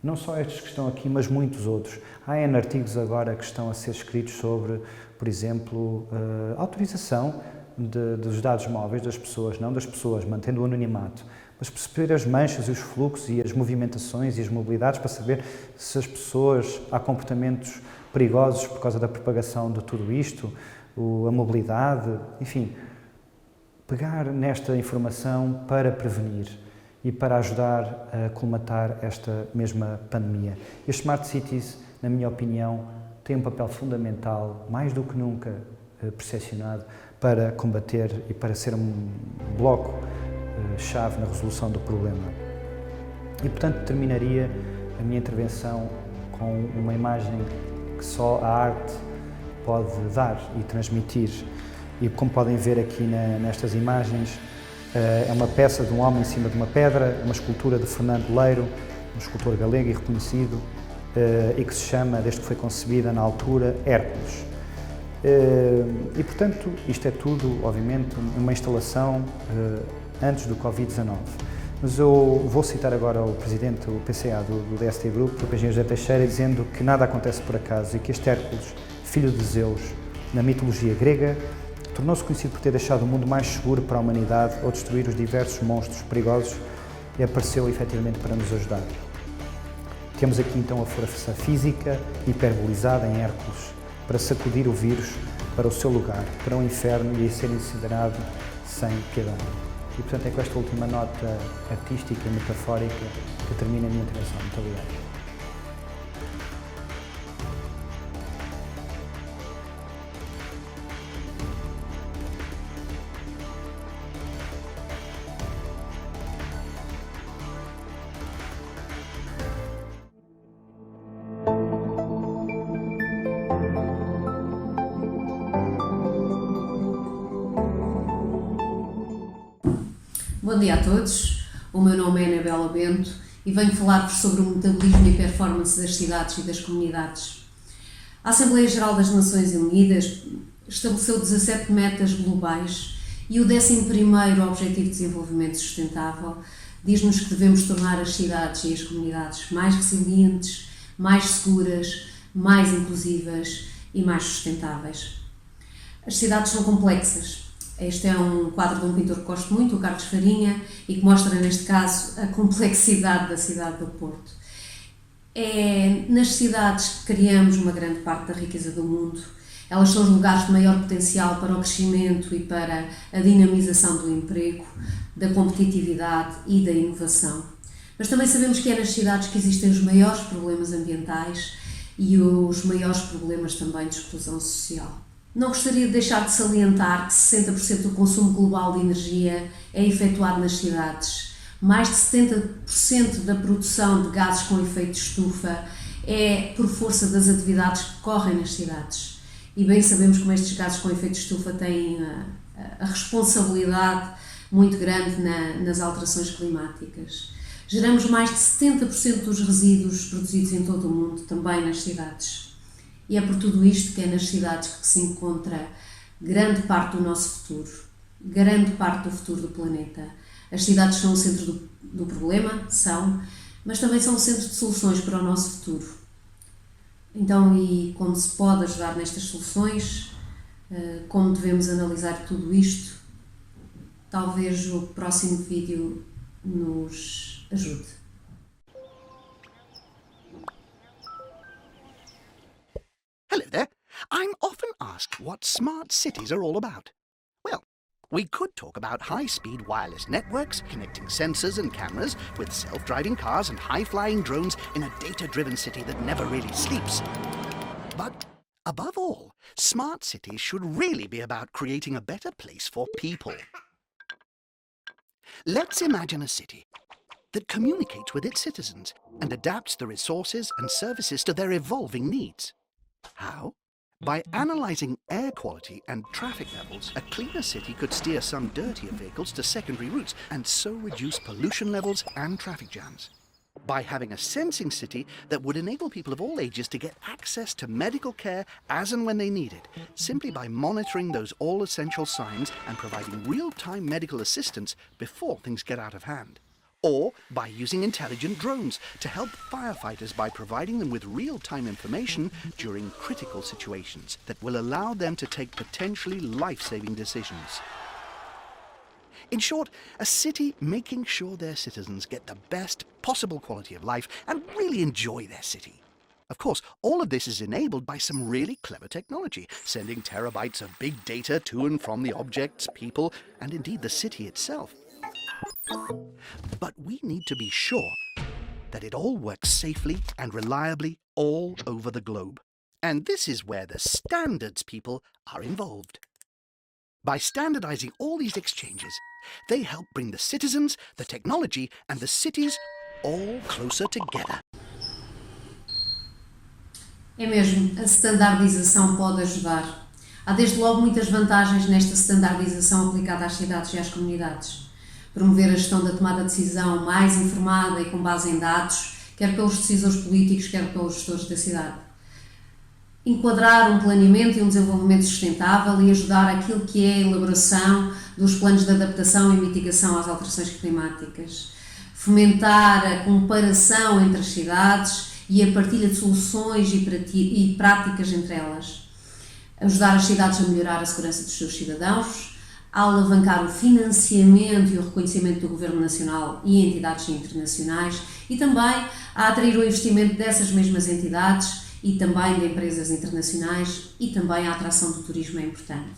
Speaker 3: Não só estes que estão aqui, mas muitos outros. Há N artigos agora que estão a ser escritos sobre, por exemplo, a autorização dos dados móveis das pessoas, não das pessoas, mantendo o anonimato, mas perceber as manchas e os fluxos e as movimentações e as mobilidades para saber se as pessoas, há comportamentos perigosos por causa da propagação de tudo isto, a mobilidade, enfim, pegar nesta informação para prevenir e para ajudar a colmatar esta mesma pandemia. As Smart Cities, na minha opinião, têm um papel fundamental, mais do que nunca percepcionado, para combater e para ser um bloco-chave na resolução do problema. E, portanto, terminaria a minha intervenção com uma imagem que só a arte pode dar e transmitir. E, como podem ver aqui nestas imagens, é uma peça de um homem em cima de uma pedra, uma escultura de Fernando Leiro, um escultor galego e reconhecido, e que se chama, desde que foi concebida na altura, Hércules. E, portanto, isto é tudo, obviamente, uma instalação antes do Covid-19. Mas eu vou citar agora o presidente do PCA do DST Group, o Engenheiro José Teixeira, dizendo que nada acontece por acaso e que este Hércules, filho de Zeus, na mitologia grega, tornou-se conhecido por ter deixado o mundo mais seguro para a humanidade ao destruir os diversos monstros perigosos e apareceu efetivamente para nos ajudar. Temos aqui então a força física hiperbolizada em Hércules para sacudir o vírus para o seu lugar, para o inferno e ser incinerado sem piedade. E, portanto, é com esta última nota artística e metafórica que termina a minha intervenção. Muito obrigado.
Speaker 4: Bom dia a todos, o meu nome é Anabela Bento e venho falar-vos sobre o metabolismo e performance das cidades e das comunidades. A Assembleia Geral das Nações Unidas estabeleceu 17 metas globais e o 11º Objetivo de Desenvolvimento Sustentável diz-nos que devemos tornar as cidades e as comunidades mais resilientes, mais seguras, mais inclusivas e mais sustentáveis. As cidades são complexas. Este é um quadro de um pintor que gosto muito, o Carlos Farinha, e que mostra, neste caso, a complexidade da cidade do Porto. É nas cidades que criamos uma grande parte da riqueza do mundo. Elas são os lugares de maior potencial para o crescimento e para a dinamização do emprego, da competitividade e da inovação. Mas também sabemos que é nas cidades que existem os maiores problemas ambientais e os maiores problemas também de exclusão social. Não gostaria de deixar de salientar que 60% do consumo global de energia é efetuado nas cidades. Mais de 70% da produção de gases com efeito de estufa é por força das atividades que ocorrem nas cidades. E bem sabemos como estes gases com efeito de estufa têm a responsabilidade muito grande nas alterações climáticas. Geramos mais de 70% dos resíduos produzidos em todo o mundo, também nas cidades. E é por tudo isto que é nas cidades que se encontra grande parte do nosso futuro, grande parte do futuro do planeta. As cidades são o centro do problema, são, mas também são o centro de soluções para o nosso futuro. Então, e como se pode ajudar nestas soluções, como devemos analisar tudo isto, talvez o próximo vídeo nos ajude.
Speaker 5: Hello there. I'm often asked what smart cities are all about. Well, we could talk about high-speed wireless networks, connecting sensors and cameras, with self-driving cars and high-flying drones in a data-driven city that never really sleeps. But above all, smart cities should really be about creating a better place for people. Let's imagine a city that communicates with its citizens and adapts the resources and services to their evolving needs. How? By analysing air quality and traffic levels, a cleaner city could steer some dirtier vehicles to secondary routes and so reduce pollution levels and traffic jams. By having a sensing city that would enable people of all ages to get access to medical care as and when they need it, simply by monitoring those all-essential signs and providing real-time medical assistance before things get out of hand. Or by using intelligent drones to help firefighters by providing them with real-time information during critical situations that will allow them to take potentially life-saving decisions. In short, a city making sure their citizens get the best possible quality of life and really enjoy their city. Of course, all of this is enabled by some really clever technology, sending terabytes of big data to and from the objects, people, and indeed the city itself. But we need to be sure that it all works safely and reliably all over the globe. And this is where the standards people are involved. By standardizing all these exchanges, they help bring the citizens, the technology, and the cities all closer together.
Speaker 4: É mesmo, a standardização pode ajudar. Há desde logo muitas vantagens nesta standardização aplicada às cidades e às comunidades. Promover a gestão da tomada de decisão mais informada e com base em dados, quer pelos decisores políticos, quer pelos gestores da cidade. Enquadrar um planeamento e um desenvolvimento sustentável e ajudar aquilo que é a elaboração dos planos de adaptação e mitigação às alterações climáticas. Fomentar a comparação entre as cidades e a partilha de soluções e práticas entre elas. Ajudar as cidades a melhorar a segurança dos seus cidadãos, a alavancar o financiamento e o reconhecimento do Governo Nacional e entidades internacionais e também a atrair o investimento dessas mesmas entidades e também de empresas internacionais e também a atração do turismo é importante.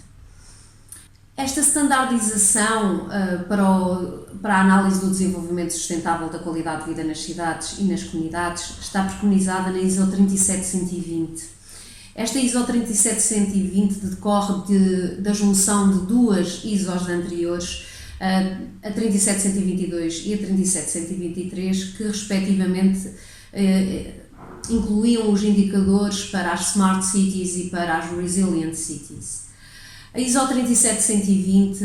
Speaker 4: Esta standardização para a análise do desenvolvimento sustentável da qualidade de vida nas cidades e nas comunidades está preconizada na ISO 37120. Esta ISO 37120 decorre da junção de duas ISOs anteriores, a 37122 e a 37123, que respectivamente incluíam os indicadores para as Smart Cities e para as Resilient Cities. A ISO 37120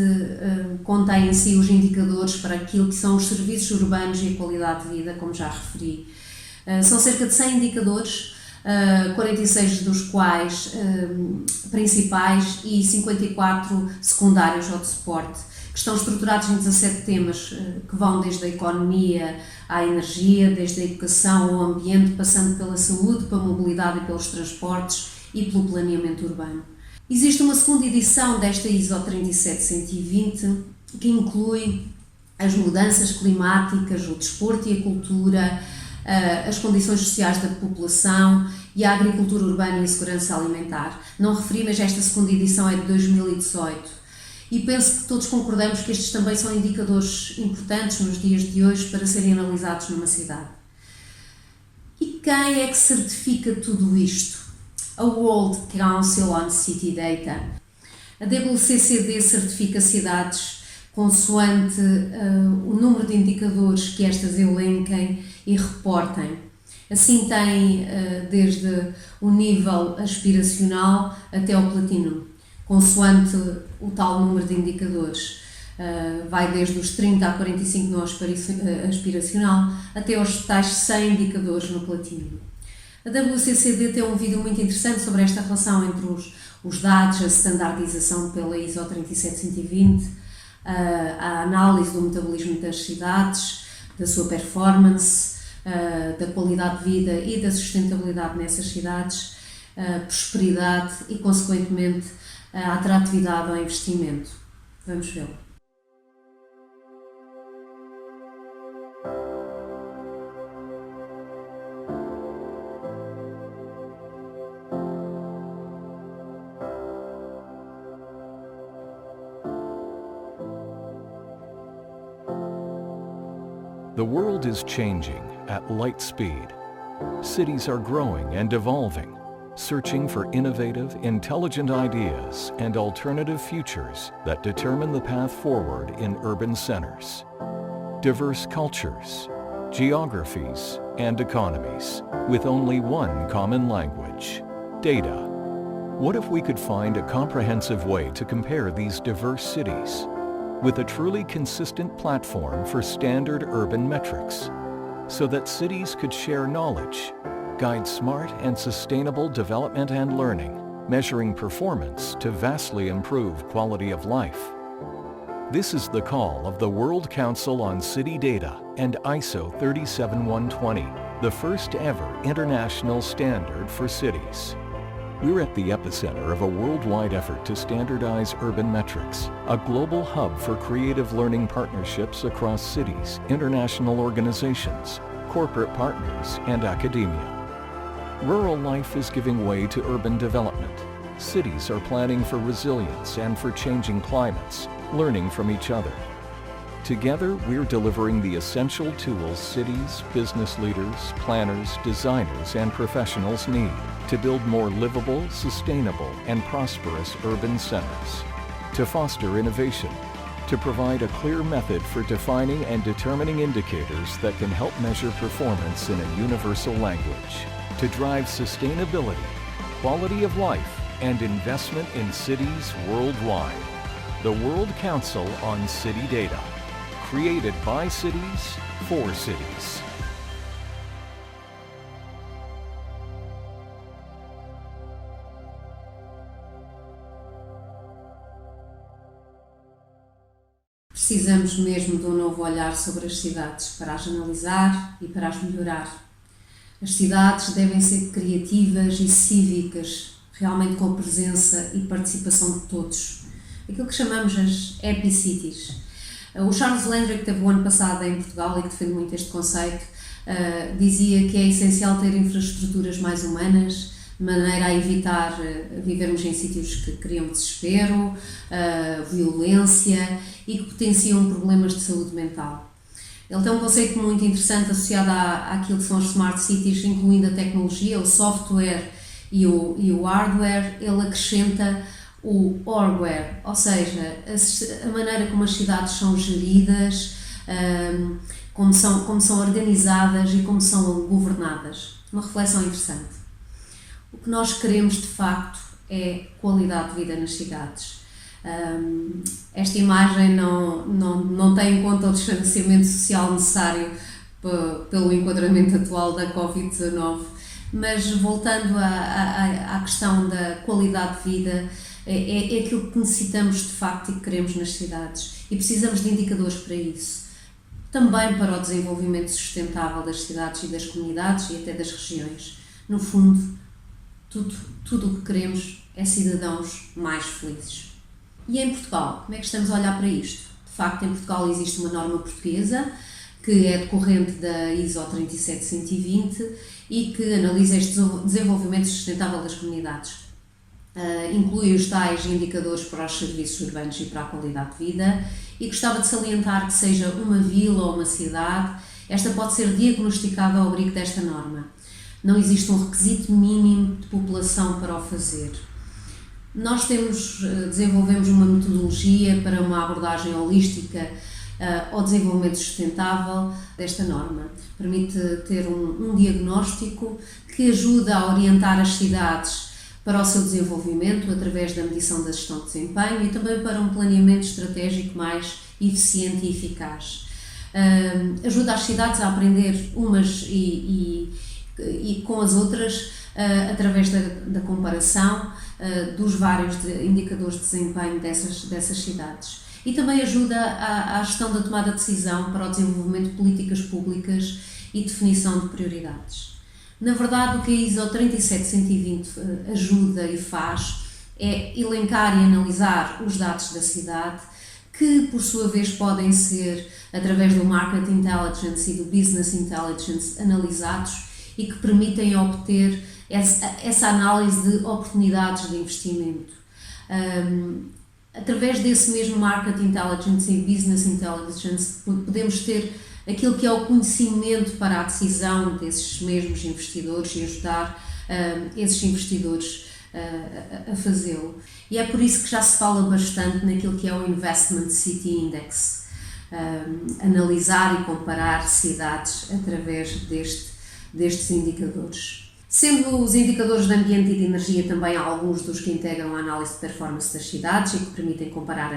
Speaker 4: contém em si os indicadores para aquilo que são os serviços urbanos e a qualidade de vida, como já referi. São cerca de 100 indicadores, 46 dos quais principais e 54 secundários ou de suporte, que estão estruturados em 17 temas que vão desde a economia à energia, desde a educação ao ambiente, passando pela saúde, pela mobilidade e pelos transportes e pelo planeamento urbano. Existe uma segunda edição desta ISO 37120 que inclui as mudanças climáticas, o desporto e a cultura, as condições sociais da população e a agricultura urbana e a segurança alimentar. Não referi, mas esta segunda edição é de 2018 e penso que todos concordamos que estes também são indicadores importantes nos dias de hoje para serem analisados numa cidade. E quem é que certifica tudo isto? A World Council on City Data. A WCCD certifica cidades consoante o número de indicadores que estas elenquem e reportem. Assim tem desde o nível aspiracional até ao platino, consoante o tal número de indicadores. Vai desde os 30 a 45 no aspiracional até aos tais 100 indicadores no platino. A WCCD tem um vídeo muito interessante sobre esta relação entre os dados, a standardização pela ISO 37120, a análise do metabolismo das cidades, da sua performance, da qualidade de vida e da sustentabilidade nessas cidades, a prosperidade e, consequentemente, a atratividade ao investimento. Vamos vê-lo.
Speaker 6: The world is changing at light speed. Cities are growing and evolving, searching for innovative, intelligent ideas and alternative futures that determine the path forward in urban centers. Diverse cultures, geographies, and economies, with only one common language: data. What if we could find a comprehensive way to compare these diverse cities, with a truly consistent platform for standard urban metrics, so that cities could share knowledge, guide smart and sustainable development and learning, measuring performance to vastly improve quality of life? This is the call of the World Council on City Data and ISO 37120, the first ever international standard for cities. We're at the epicenter of a worldwide effort to standardize urban metrics, a global hub for creative learning partnerships across cities, international organizations, corporate partners, and academia. Rural life is giving way to urban development. Cities are planning for resilience and for changing climates, learning from each other. Together, we're delivering the essential tools cities, business leaders, planners, designers, and professionals need to build more livable, sustainable, and prosperous urban centers, to foster innovation, to provide a clear method for defining and determining indicators that can help measure performance in a universal language, to drive sustainability, quality of life, and investment in cities worldwide. The World Council on City Data, created by cities, for cities.
Speaker 4: Precisamos mesmo de um novo olhar sobre as cidades para as analisar e para as melhorar. As cidades devem ser criativas e cívicas, realmente com a presença e participação de todos. Aquilo que chamamos as Happy Cities. O Charles Landry, que teve o ano passado em Portugal e que defende muito este conceito, dizia que é essencial ter infraestruturas mais humanas, de maneira a evitar vivermos em sítios que criam desespero, violência e que potenciam problemas de saúde mental. Ele tem um conceito muito interessante associado àquilo que são as Smart Cities, incluindo a tecnologia, o software e o hardware. Ele acrescenta o orgware, ou seja, a maneira como as cidades são geridas, como são organizadas e como são governadas. Uma reflexão interessante. O que nós queremos de facto é qualidade de vida nas cidades. Esta imagem não tem em conta o distanciamento social necessário pelo enquadramento atual da Covid-19, mas voltando à questão da qualidade de vida, é aquilo que necessitamos de facto e que queremos nas cidades, e precisamos de indicadores para isso, também para o desenvolvimento sustentável das cidades e das comunidades e até das regiões. No fundo, tudo o que queremos é cidadãos mais felizes. E em Portugal, como é que estamos a olhar para isto? De facto, em Portugal existe uma norma portuguesa que é decorrente da ISO 37120 e que analisa este desenvolvimento sustentável das comunidades. Inclui os tais indicadores para os serviços urbanos e para a qualidade de vida, e gostava de salientar que seja uma vila ou uma cidade, esta pode ser diagnosticada ao abrigo desta norma. Não existe um requisito mínimo de população para o fazer. Nós desenvolvemos uma metodologia para uma abordagem holística ao desenvolvimento sustentável desta norma. Permite ter um diagnóstico que ajuda a orientar as cidades para o seu desenvolvimento através da medição da gestão de desempenho e também para um planeamento estratégico mais eficiente e eficaz. Ajuda as cidades a aprender umas e com as outras através da comparação dos vários indicadores de desempenho dessas cidades. E também ajuda à gestão da tomada de decisão para o desenvolvimento de políticas públicas e definição de prioridades. Na verdade, o que a ISO 37120 ajuda e faz é elencar e analisar os dados da cidade, que por sua vez podem ser, através do Market Intelligence e do Business Intelligence, analisados e que permitem obter essa análise de oportunidades de investimento. Através desse mesmo Market Intelligence e Business Intelligence podemos ter aquilo que é o conhecimento para a decisão desses mesmos investidores e ajudar esses investidores a fazê-lo. E é por isso que já se fala bastante naquilo que é o Investment City Index, analisar e comparar cidades através destes indicadores. Sendo os indicadores de ambiente e de energia também alguns dos que integram a análise de performance das cidades e que permitem comparar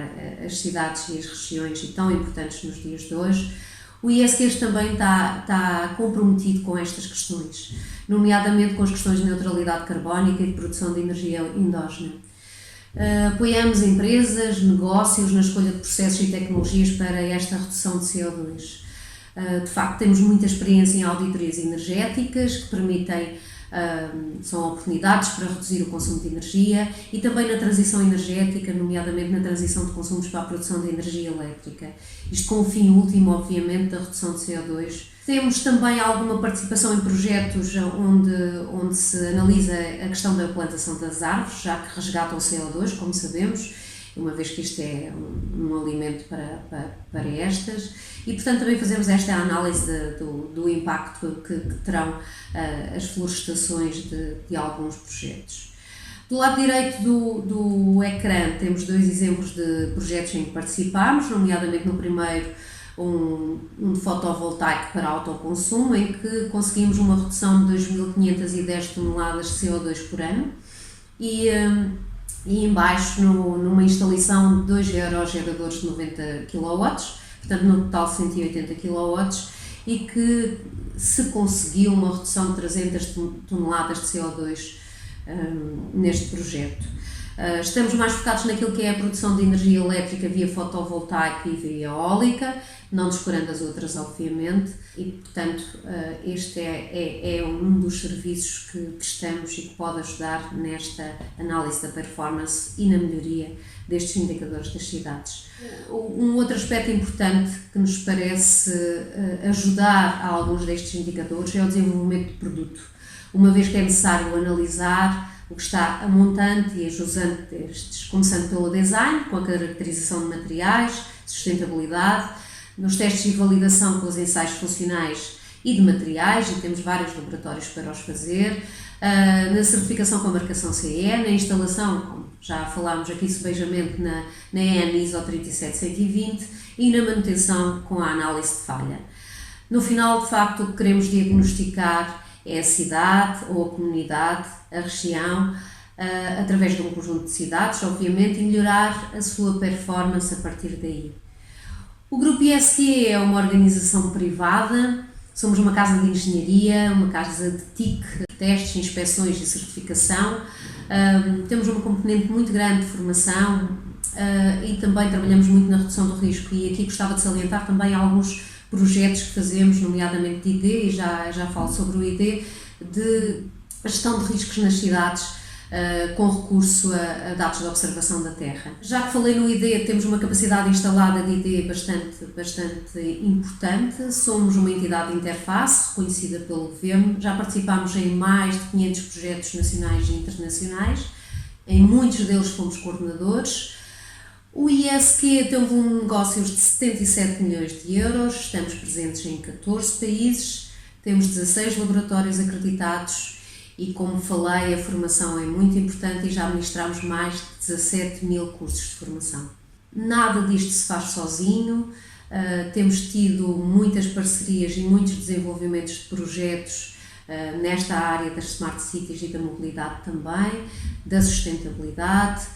Speaker 4: as cidades e as regiões e tão importantes nos dias de hoje, o ISQs também está comprometido com estas questões, nomeadamente com as questões de neutralidade carbónica e de produção de energia endógena. Apoiamos empresas, negócios na escolha de processos e tecnologias para esta redução de CO2. De facto, temos muita experiência em auditorias energéticas que permitem, são oportunidades para reduzir o consumo de energia e também na transição energética, nomeadamente na transição de consumos para a produção de energia elétrica. Isto com o fim último, obviamente, da redução de CO2. Temos também alguma participação em projetos onde se analisa a questão da plantação das árvores, já que resgatam o CO2, como sabemos, uma vez que isto é um alimento para estas, e portanto também fazemos esta análise do impacto que terão as florestações de alguns projetos. Do lado direito do ecrã temos dois exemplos de projetos em que participámos, nomeadamente no primeiro um fotovoltaico para autoconsumo, em que conseguimos uma redução de 2.510 toneladas de CO2 por ano, e em baixo numa instalação de 2 aerogeradores de 90 kW, portanto no total 180 kW, e que se conseguiu uma redução de 300 toneladas de CO2 neste projeto. Estamos mais focados naquilo que é a produção de energia elétrica via fotovoltaica e via eólica, não descurando as outras, obviamente, e portanto este é um dos serviços que prestamos e que pode ajudar nesta análise da performance e na melhoria destes indicadores das cidades. Um outro aspecto importante que nos parece ajudar a alguns destes indicadores é o desenvolvimento de produto. uma vez que é necessário analisar o que está a montante e a jusante destes, começando pelo design, com a caracterização de materiais, sustentabilidade, nos testes de validação com os ensaios funcionais e de materiais, e temos vários laboratórios para os fazer, na certificação com a marcação CE, na instalação, como já falámos aqui subejamente, na EN ISO 37120 e na manutenção com a análise de falha. No final, de facto, o que queremos diagnosticar é a cidade ou a comunidade, a região, através de um conjunto de cidades, obviamente, e melhorar a sua performance a partir daí. O Grupo ISQ é uma organização privada, somos uma casa de engenharia, uma casa de TIC, testes, inspeções e certificação, temos uma componente muito grande de formação e também trabalhamos muito na redução do risco, e aqui gostava de salientar também alguns projetos que fazemos, nomeadamente de ID, e já falo sobre o ID, de gestão de riscos nas cidades, com recurso a dados de observação da Terra. Já que falei no ID, temos uma capacidade instalada de ID bastante importante, somos uma entidade de interface reconhecida pelo Governo, já participámos em mais de 500 projetos nacionais e internacionais, em muitos deles fomos coordenadores. O ISQ tem um volume de negócios de 77 milhões de euros, estamos presentes em 14 países, temos 16 laboratórios acreditados e, como falei, a formação é muito importante e já ministramos mais de 17 mil cursos de formação. Nada disto se faz sozinho, temos tido muitas parcerias e muitos desenvolvimentos de projetos nesta área das Smart Cities e da mobilidade também, da sustentabilidade.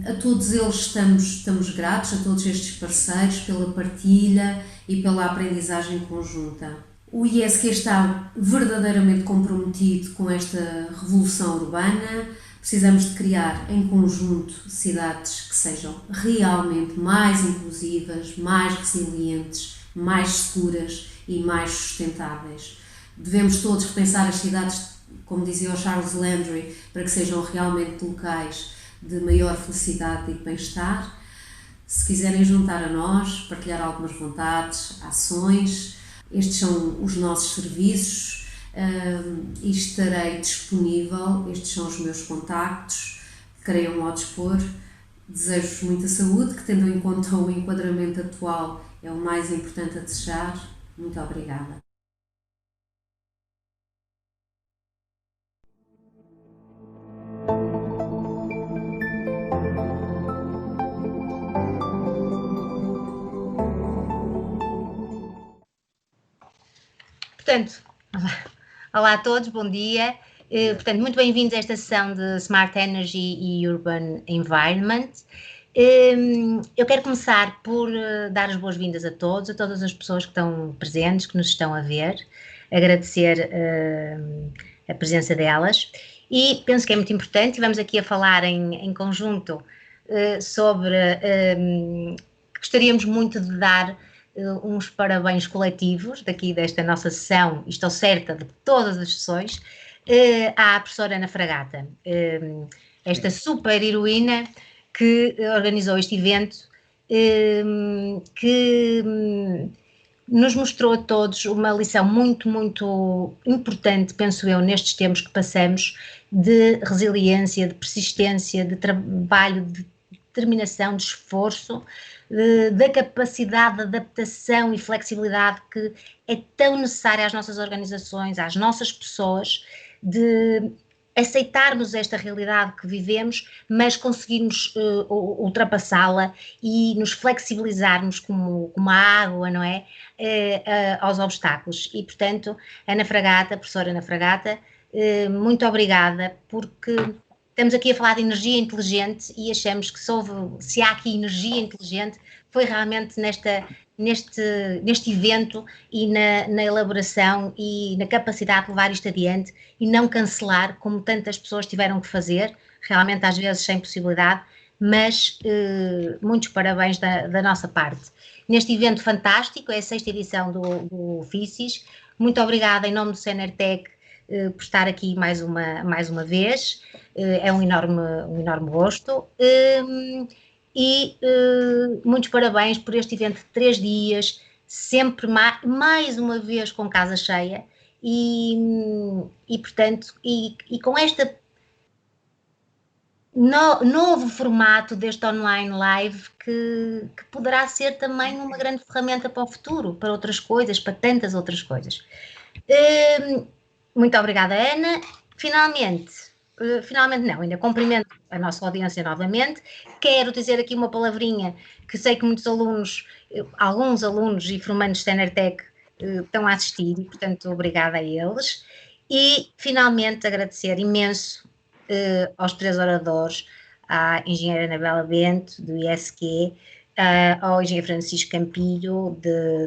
Speaker 4: A todos eles estamos gratos, a todos estes parceiros, pela partilha e pela aprendizagem conjunta. O ISQ está verdadeiramente comprometido com esta revolução urbana. Precisamos de criar em conjunto cidades que sejam realmente mais inclusivas, mais resilientes, mais seguras e mais sustentáveis. Devemos todos repensar as cidades, como dizia o Charles Landry, para que sejam realmente locais de maior felicidade e bem-estar. Se quiserem juntar a nós, partilhar algumas vontades, ações, estes são os nossos serviços e estarei disponível, estes são os meus contactos, queiram ao dispor. Desejo-vos muita saúde, que tendo em conta o enquadramento atual é o mais importante a desejar. Muito obrigada.
Speaker 7: Portanto, olá a todos, bom dia. Portanto, muito bem-vindos a esta sessão de Smart Energy e Urban Environment. Eu quero começar por dar as boas-vindas a todas as pessoas que estão presentes, que nos estão a ver, agradecer a presença delas, e penso que é muito importante, e vamos aqui a falar em conjunto sobre, gostaríamos muito de dar uns parabéns coletivos daqui desta nossa sessão, e estou certa de todas as sessões, à professora Ana Fragata, esta super heroína que organizou este evento, que nos mostrou a todos uma lição muito, muito importante, penso eu, nestes tempos que passamos, de resiliência, de persistência, de trabalho, de determinação, de esforço, da capacidade de adaptação e flexibilidade que é tão necessária às nossas organizações, às nossas pessoas, de aceitarmos esta realidade que vivemos, mas conseguirmos ultrapassá-la e nos flexibilizarmos como a água, não é? Aos obstáculos. E, portanto, Ana Fragata, professora Ana Fragata, muito obrigada, porque estamos aqui a falar de energia inteligente e achamos que se há aqui energia inteligente, foi realmente neste evento e na elaboração e na capacidade de levar isto adiante e não cancelar, como tantas pessoas tiveram que fazer, realmente às vezes sem possibilidade, mas muitos parabéns da nossa parte. Neste evento fantástico, é a 6ª edição do FICIS, muito obrigada em nome do Senertec por estar aqui mais uma vez, é um enorme gosto, e muitos parabéns por este evento de 3 dias, sempre mais uma vez com casa cheia, e portanto, com este novo formato deste online live que poderá ser também uma grande ferramenta para o futuro, para outras coisas, para tantas outras coisas. Muito obrigada, Ana. Finalmente não, ainda cumprimento a nossa audiência novamente. Quero dizer aqui uma palavrinha que sei que muitos alunos, alguns alunos e formandos de Enertec estão a assistir e, portanto, obrigada a eles. E, finalmente, agradecer imenso aos 3 oradores, à engenheira Anabela Bento, do ISQ, ao engenheiro Francisco Campilho,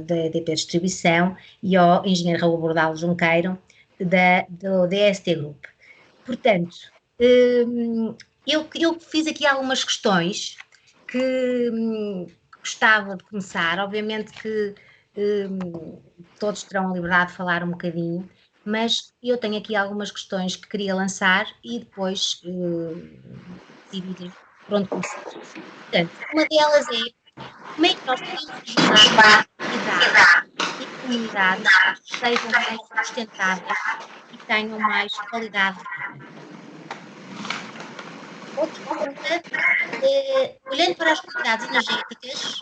Speaker 7: da EDP Distribuição, e ao engenheiro Raul Bordalo Junqueiro, do DST Group. Portanto, eu fiz aqui algumas questões que gostava de começar. Obviamente que todos terão a liberdade de falar um bocadinho, mas eu tenho aqui algumas questões que queria lançar e depois decidir por onde começar. Portanto, uma delas é como é que nós podemos ajudar a comunidades que sejam mais sustentáveis e tenham mais qualidade de vida. Outra pergunta é, olhando para as comunidades energéticas,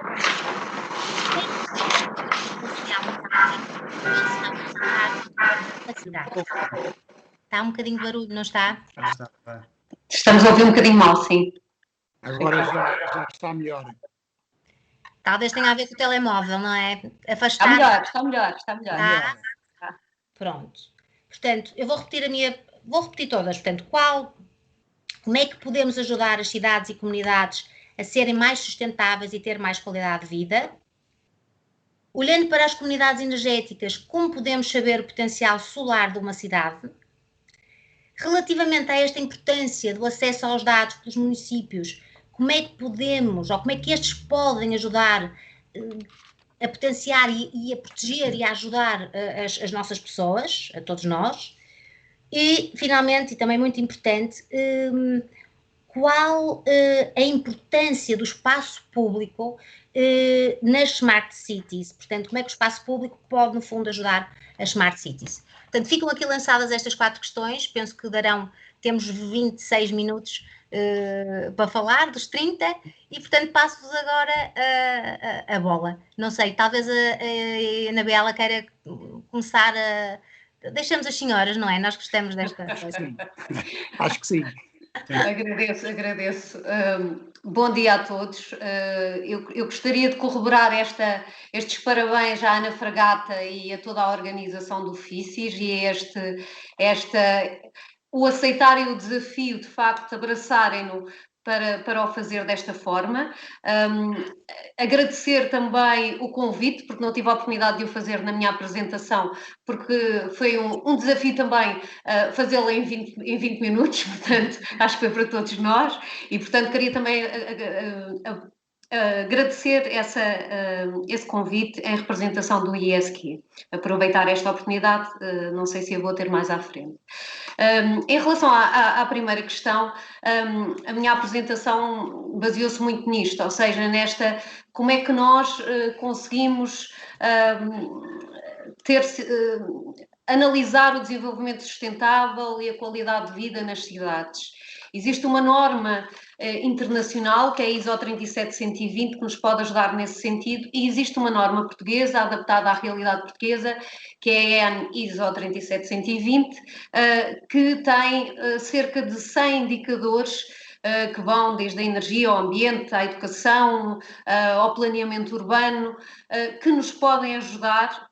Speaker 7: está um bocadinho de barulho, não está?
Speaker 4: Estamos a ouvir um bocadinho mal, sim.
Speaker 2: Agora já está melhor.
Speaker 7: Talvez tenha a ver com o telemóvel, não é? Afastar.
Speaker 4: Está melhor.
Speaker 7: Tá? Pronto. Portanto, eu vou repetir todas. Portanto, como é que podemos ajudar as cidades e comunidades a serem mais sustentáveis e ter mais qualidade de vida? Olhando para as comunidades energéticas, como podemos saber o potencial solar de uma cidade? Relativamente a esta importância do acesso aos dados pelos municípios, como é que podemos, ou como é que estes podem ajudar a potenciar e a proteger e a ajudar as nossas pessoas, a todos nós? E, finalmente, e também muito importante, qual a importância do espaço público nas Smart Cities? Portanto, como é que o espaço público pode, no fundo, ajudar as Smart Cities? Portanto, ficam aqui lançadas estas 4 questões, penso que temos 26 minutos para falar, dos 30, e, portanto, passo-vos agora a bola. Não sei, talvez a Anabela queira começar a... Deixamos as senhoras, não é? Nós gostamos desta coisa.
Speaker 2: Acho que sim.
Speaker 4: Agradeço. Bom dia a todos. Eu gostaria de corroborar estes parabéns à Ana Fragata e a toda a organização do FICIS e o aceitarem o desafio, de facto, abraçarem-no para o fazer desta forma. Agradecer também o convite, porque não tive a oportunidade de o fazer na minha apresentação, porque foi um desafio também fazê-lo em 20 minutos, portanto, acho que foi para todos nós, e portanto queria também agradecer esse convite em representação do ISQ. Aproveitar esta oportunidade, não sei se eu vou ter mais à frente. Em relação à primeira questão, a minha apresentação baseou-se muito nisto, ou seja, como é que nós conseguimos analisar o desenvolvimento sustentável e a qualidade de vida nas cidades. Existe uma norma internacional, que é a ISO 37120, que nos pode ajudar nesse sentido, e existe uma norma portuguesa, adaptada à realidade portuguesa, que é a EN ISO 37120, que tem cerca de 100 indicadores que vão desde a energia ao ambiente, à educação, ao planeamento urbano, que nos podem ajudar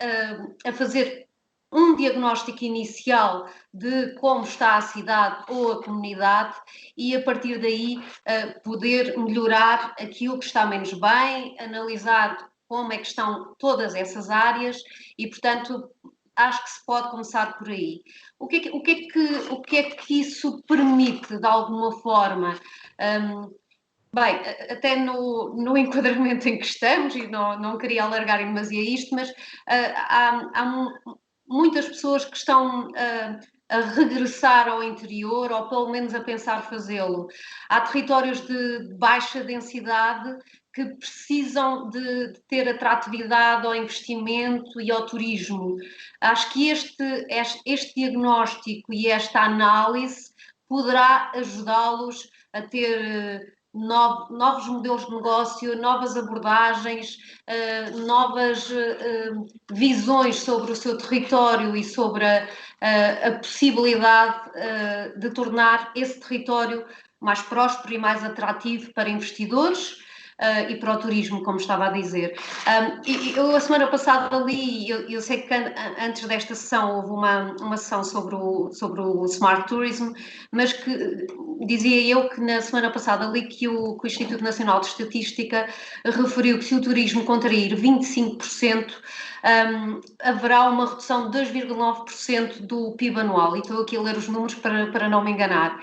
Speaker 4: a fazer um diagnóstico inicial de como está a cidade ou a comunidade e, a partir daí, poder melhorar aquilo que está menos bem, analisar como é que estão todas essas áreas e, portanto, acho que se pode começar por aí. O que é que isso permite, de alguma forma? Bem, até no enquadramento em que estamos, e não queria alargar em demasia isto, mas há muitas pessoas que estão a regressar ao interior, ou pelo menos a pensar fazê-lo. Há territórios de baixa densidade que precisam de ter atratividade ao investimento e ao turismo. Acho que este diagnóstico e esta análise poderá ajudá-los a ter novos modelos de negócio, novas abordagens, novas visões sobre o seu território e sobre a possibilidade de tornar esse território mais próspero e mais atrativo para investidores e para o turismo, como estava a dizer. Eu a semana passada li, eu sei que antes desta sessão houve uma sessão sobre o Smart Tourism, mas que dizia eu que na semana passada li que o Instituto Nacional de Estatística referiu que se o turismo contrair 25%, haverá uma redução de 2,9% do PIB anual. E estou aqui a ler os números para não me enganar.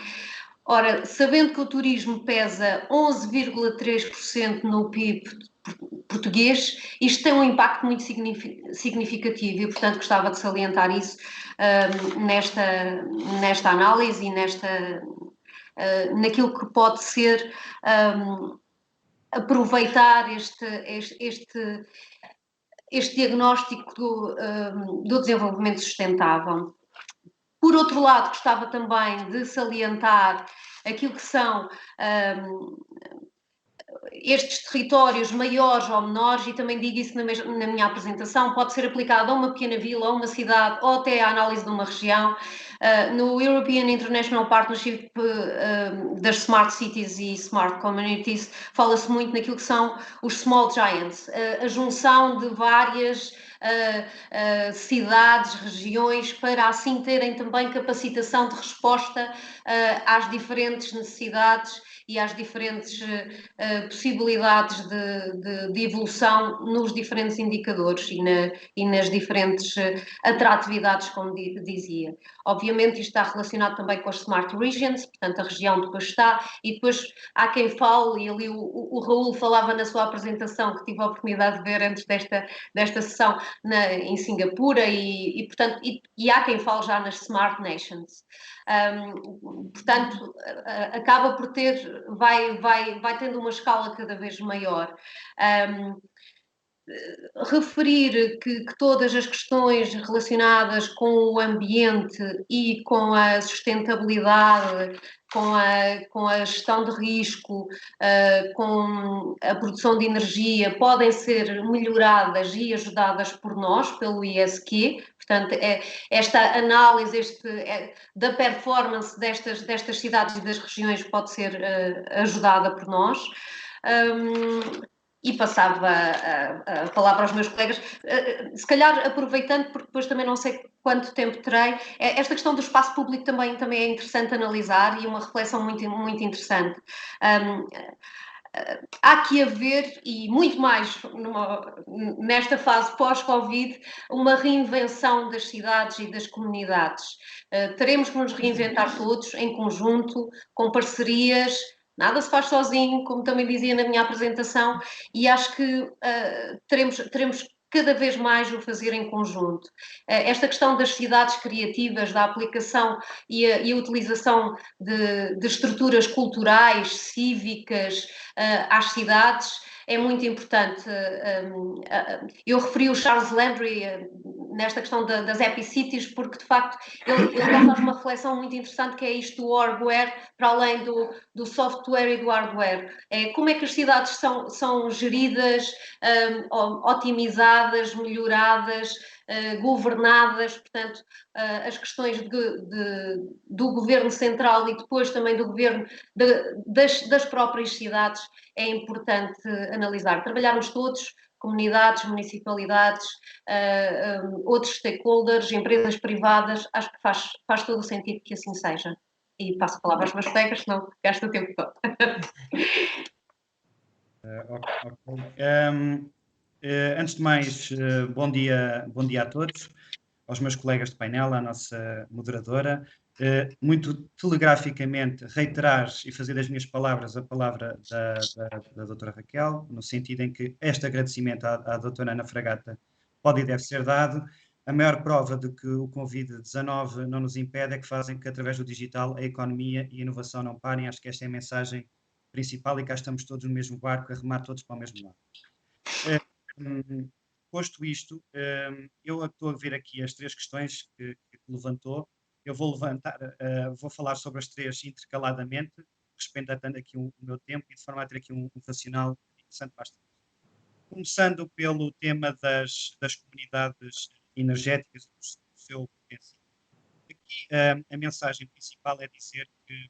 Speaker 4: Ora, sabendo que o turismo pesa 11,3% no PIB português, isto tem um impacto muito significativo e, portanto, gostava de salientar isso nesta análise e naquilo que pode ser aproveitar este diagnóstico do desenvolvimento sustentável. Por outro lado, gostava também de salientar aquilo que são estes territórios maiores ou menores, e também digo isso na minha apresentação, pode ser aplicado a uma pequena vila, a uma cidade ou até à análise de uma região. No European International Partnership das Smart Cities e Smart Communities fala-se muito naquilo que são os Small Giants, a junção de várias cidades, regiões, para assim terem também capacitação de resposta às diferentes necessidades e às diferentes possibilidades de evolução nos diferentes indicadores e nas diferentes atratividades, como dizia. Obviamente isto está relacionado também com as Smart Regions, portanto a região depois está, e depois há quem fale, e ali o Raul falava na sua apresentação, que tive a oportunidade de ver antes desta sessão em Singapura, e portanto, e há quem fale já nas Smart Nations. Portanto, acaba por vai tendo uma escala cada vez maior. Referir que todas as questões relacionadas com o ambiente e com a sustentabilidade, com a gestão de risco, com a produção de energia, podem ser melhoradas e ajudadas por nós, pelo ISQ. Portanto, esta análise da performance destas cidades e das regiões pode ser ajudada por nós. E passava a palavra aos meus colegas, se calhar aproveitando, porque depois também não sei quanto tempo terei, esta questão do espaço público também é interessante analisar, e uma reflexão muito, muito interessante. Há que haver, e muito mais nesta fase pós-Covid, uma reinvenção das cidades e das comunidades. Teremos que nos reinventar todos, em conjunto, com parcerias. Nada se faz sozinho, como também dizia na minha apresentação, e acho que teremos cada vez mais o fazer em conjunto. Esta questão das cidades criativas, da aplicação e a utilização de estruturas culturais, cívicas às cidades, é muito importante. Eu referi o Charles Landry nesta questão das epicities, porque de facto ele faz uma reflexão muito interessante, que é isto do hardware para além do software e do hardware. Como é que as cidades são geridas, otimizadas, melhoradas, governadas, portanto, as questões do governo central e depois também do governo das próprias cidades é importante analisar. Trabalharmos todos, comunidades, municipalidades, outros stakeholders, empresas privadas, acho que faz todo o sentido que assim seja. E passo a palavra aos meus colegas, senão gasto o tempo todo.
Speaker 8: Antes de mais, bom dia a todos, aos meus colegas de painel, à nossa moderadora. Muito telegraficamente reiterar e fazer das minhas palavras a palavra da doutora Raquel, no sentido em que este agradecimento à doutora Ana Fragata pode e deve ser dado. A maior prova de que o Covid-19 não nos impede é que fazem que, através do digital, a economia e a inovação não parem. Acho que esta é a mensagem principal e cá estamos todos no mesmo barco, a remar todos para o mesmo lado. Posto isto, eu estou a ver aqui as 3 questões que levantou. Eu vou vou falar sobre as 3 intercaladamente, respeitando aqui o meu tempo e de forma a ter aqui um racional interessante para as 3. Começando pelo tema das comunidades energéticas e do seu potencial. Aqui a mensagem principal é dizer que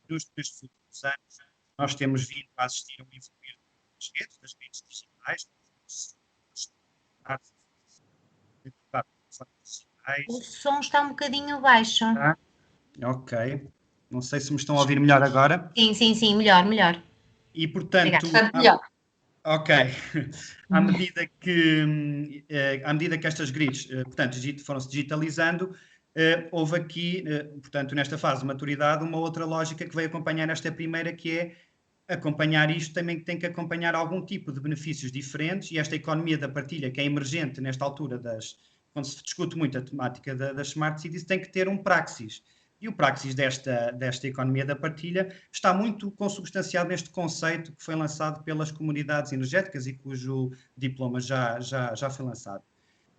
Speaker 8: nestes últimos anos nós temos vindo a assistir a um evoluir das redes digitais,
Speaker 7: O som está um bocadinho baixo.
Speaker 8: Ok. Não sei se me estão a ouvir melhor agora.
Speaker 7: Sim, melhor.
Speaker 8: E, portanto,
Speaker 7: melhor.
Speaker 8: Ok. À medida que estas grids, portanto, foram-se digitalizando, houve aqui, portanto, nesta fase de maturidade, uma outra lógica que veio acompanhar esta primeira, que é acompanhar isto, também tem que acompanhar algum tipo de benefícios diferentes, e esta economia da partilha, que é emergente nesta altura, quando se discute muito a temática das Smart Cities, tem que ter um praxis. E o praxis desta economia da partilha está muito consubstanciado neste conceito que foi lançado pelas comunidades energéticas e cujo diploma já foi lançado.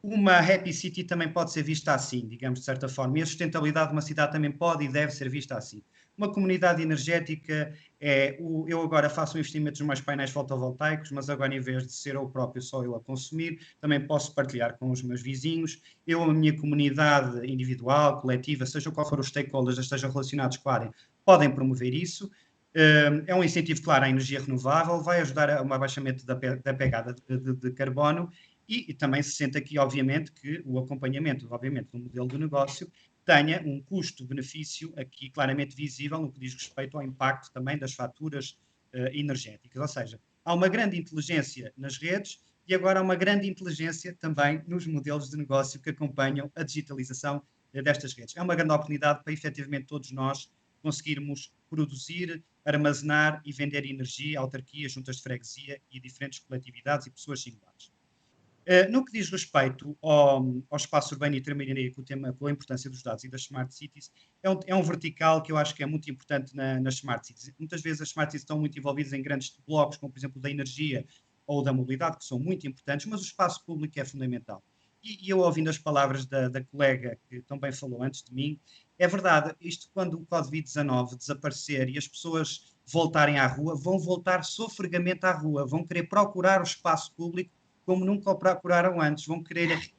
Speaker 8: Uma Happy City também pode ser vista assim, digamos, de certa forma, e a sustentabilidade de uma cidade também pode e deve ser vista assim. Uma comunidade energética eu agora faço um investimento nos meus painéis fotovoltaicos, mas agora, em vez de ser eu próprio, só eu a consumir, também posso partilhar com os meus vizinhos. A minha comunidade individual, coletiva, seja qual for os stakeholders que estejam relacionados com a área, podem promover isso. É um incentivo, claro, à energia renovável, vai ajudar a um abaixamento da pegada de carbono e também se sente aqui, obviamente, que o acompanhamento, obviamente, do modelo de negócio tenha um custo-benefício aqui claramente visível no que diz respeito ao impacto também das faturas energéticas. Ou seja, há uma grande inteligência nas redes e agora há uma grande inteligência também nos modelos de negócio que acompanham a digitalização destas redes. É uma grande oportunidade para, efetivamente, todos nós conseguirmos produzir, armazenar e vender energia, autarquias, juntas de freguesia e diferentes coletividades e pessoas singulares. No que diz respeito ao espaço urbano, e terminaria com o tema, com a importância dos dados e das Smart Cities, é um vertical que eu acho que é muito importante nas Smart Cities. Muitas vezes as Smart Cities estão muito envolvidas em grandes blocos, como por exemplo da energia ou da mobilidade, que são muito importantes, mas o espaço público é fundamental. E eu, ouvindo as palavras da colega que também falou antes de mim, é verdade, isto quando o Covid-19 desaparecer e as pessoas voltarem à rua, vão voltar sofregamente à rua, vão querer procurar o espaço público como nunca o procuraram antes, vão querer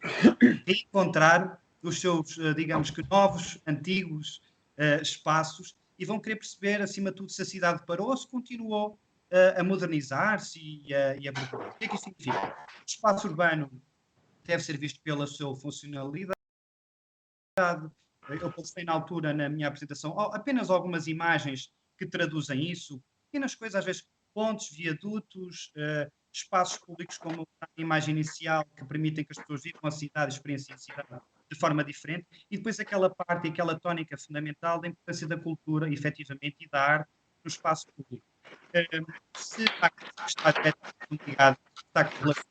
Speaker 8: reencontrar os seus, digamos que, novos, antigos espaços e vão querer perceber, acima de tudo, se a cidade parou ou se continuou a modernizar-se e a progredir. O que é que isso significa? O espaço urbano deve ser visto pela sua funcionalidade. Eu postei na altura, na minha apresentação, apenas algumas imagens que traduzem isso, pequenas coisas, às vezes pontes, viadutos, espaços públicos como a imagem inicial, que permitem que as pessoas vivam a cidade, experienciem a cidade de forma diferente, e depois aquela parte, aquela tónica fundamental da importância da cultura, efetivamente, e da arte no espaço público. Se está diretamente ligado, está relacionado.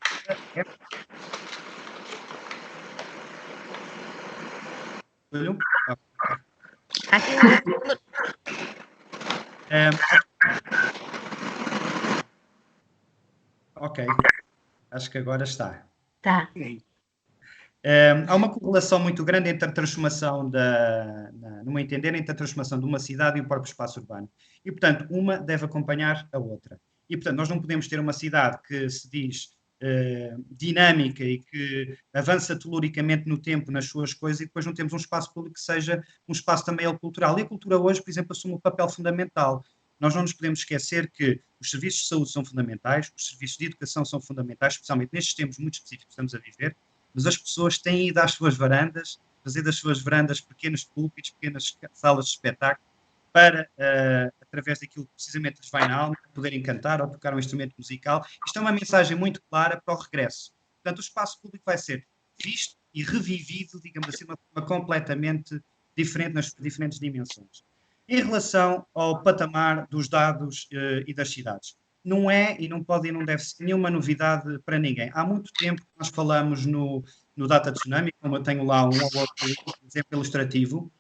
Speaker 8: Ok, acho que agora está.
Speaker 7: Tá.
Speaker 8: Há uma correlação muito grande entre a transformação, no meu entender, entre a transformação de uma cidade e o próprio espaço urbano. E, portanto, uma deve acompanhar a outra. E, portanto, nós não podemos ter uma cidade que se diz dinâmica e que avança teluricamente no tempo nas suas coisas e depois não temos um espaço público que seja um espaço também cultural. E a cultura hoje, por exemplo, assume um papel fundamental. Nós não nos podemos esquecer que os serviços de saúde são fundamentais, os serviços de educação são fundamentais, especialmente nestes tempos muito específicos que estamos a viver, mas as pessoas têm ido às suas varandas, fazer das suas varandas pequenos púlpitos, pequenas salas de espetáculo, para, através daquilo que precisamente lhes vai na alma, poderem cantar ou tocar um instrumento musical. Isto é uma mensagem muito clara para o regresso. Portanto, o espaço público vai ser visto e revivido, digamos assim, de uma forma completamente diferente nas diferentes dimensões. Em relação ao patamar dos dados e das cidades, não é e não pode e não deve ser nenhuma novidade para ninguém. Há muito tempo que nós falamos no Data Tsunami, como eu tenho lá um ou outro exemplo ilustrativo,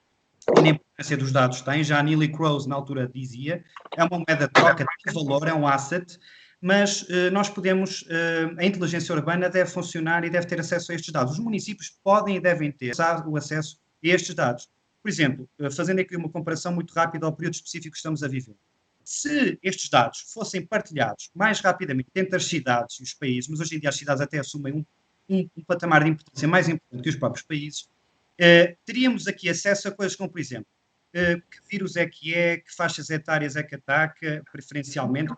Speaker 8: e na importância dos dados tem. Já a Neelie Kroes, na altura, dizia, é uma moeda de troca, tem valor, é um asset, mas nós podemos, a inteligência urbana deve funcionar e deve ter acesso a estes dados. Os municípios podem e devem ter o acesso a estes dados. Por exemplo, fazendo aqui uma comparação muito rápida ao período específico que estamos a viver. Se estes dados fossem partilhados mais rapidamente entre as cidades e os países, mas hoje em dia as cidades até assumem um patamar de importância mais importante que os próprios países, teríamos aqui acesso a coisas como, por exemplo, que vírus é, que faixas etárias é que ataca, preferencialmente,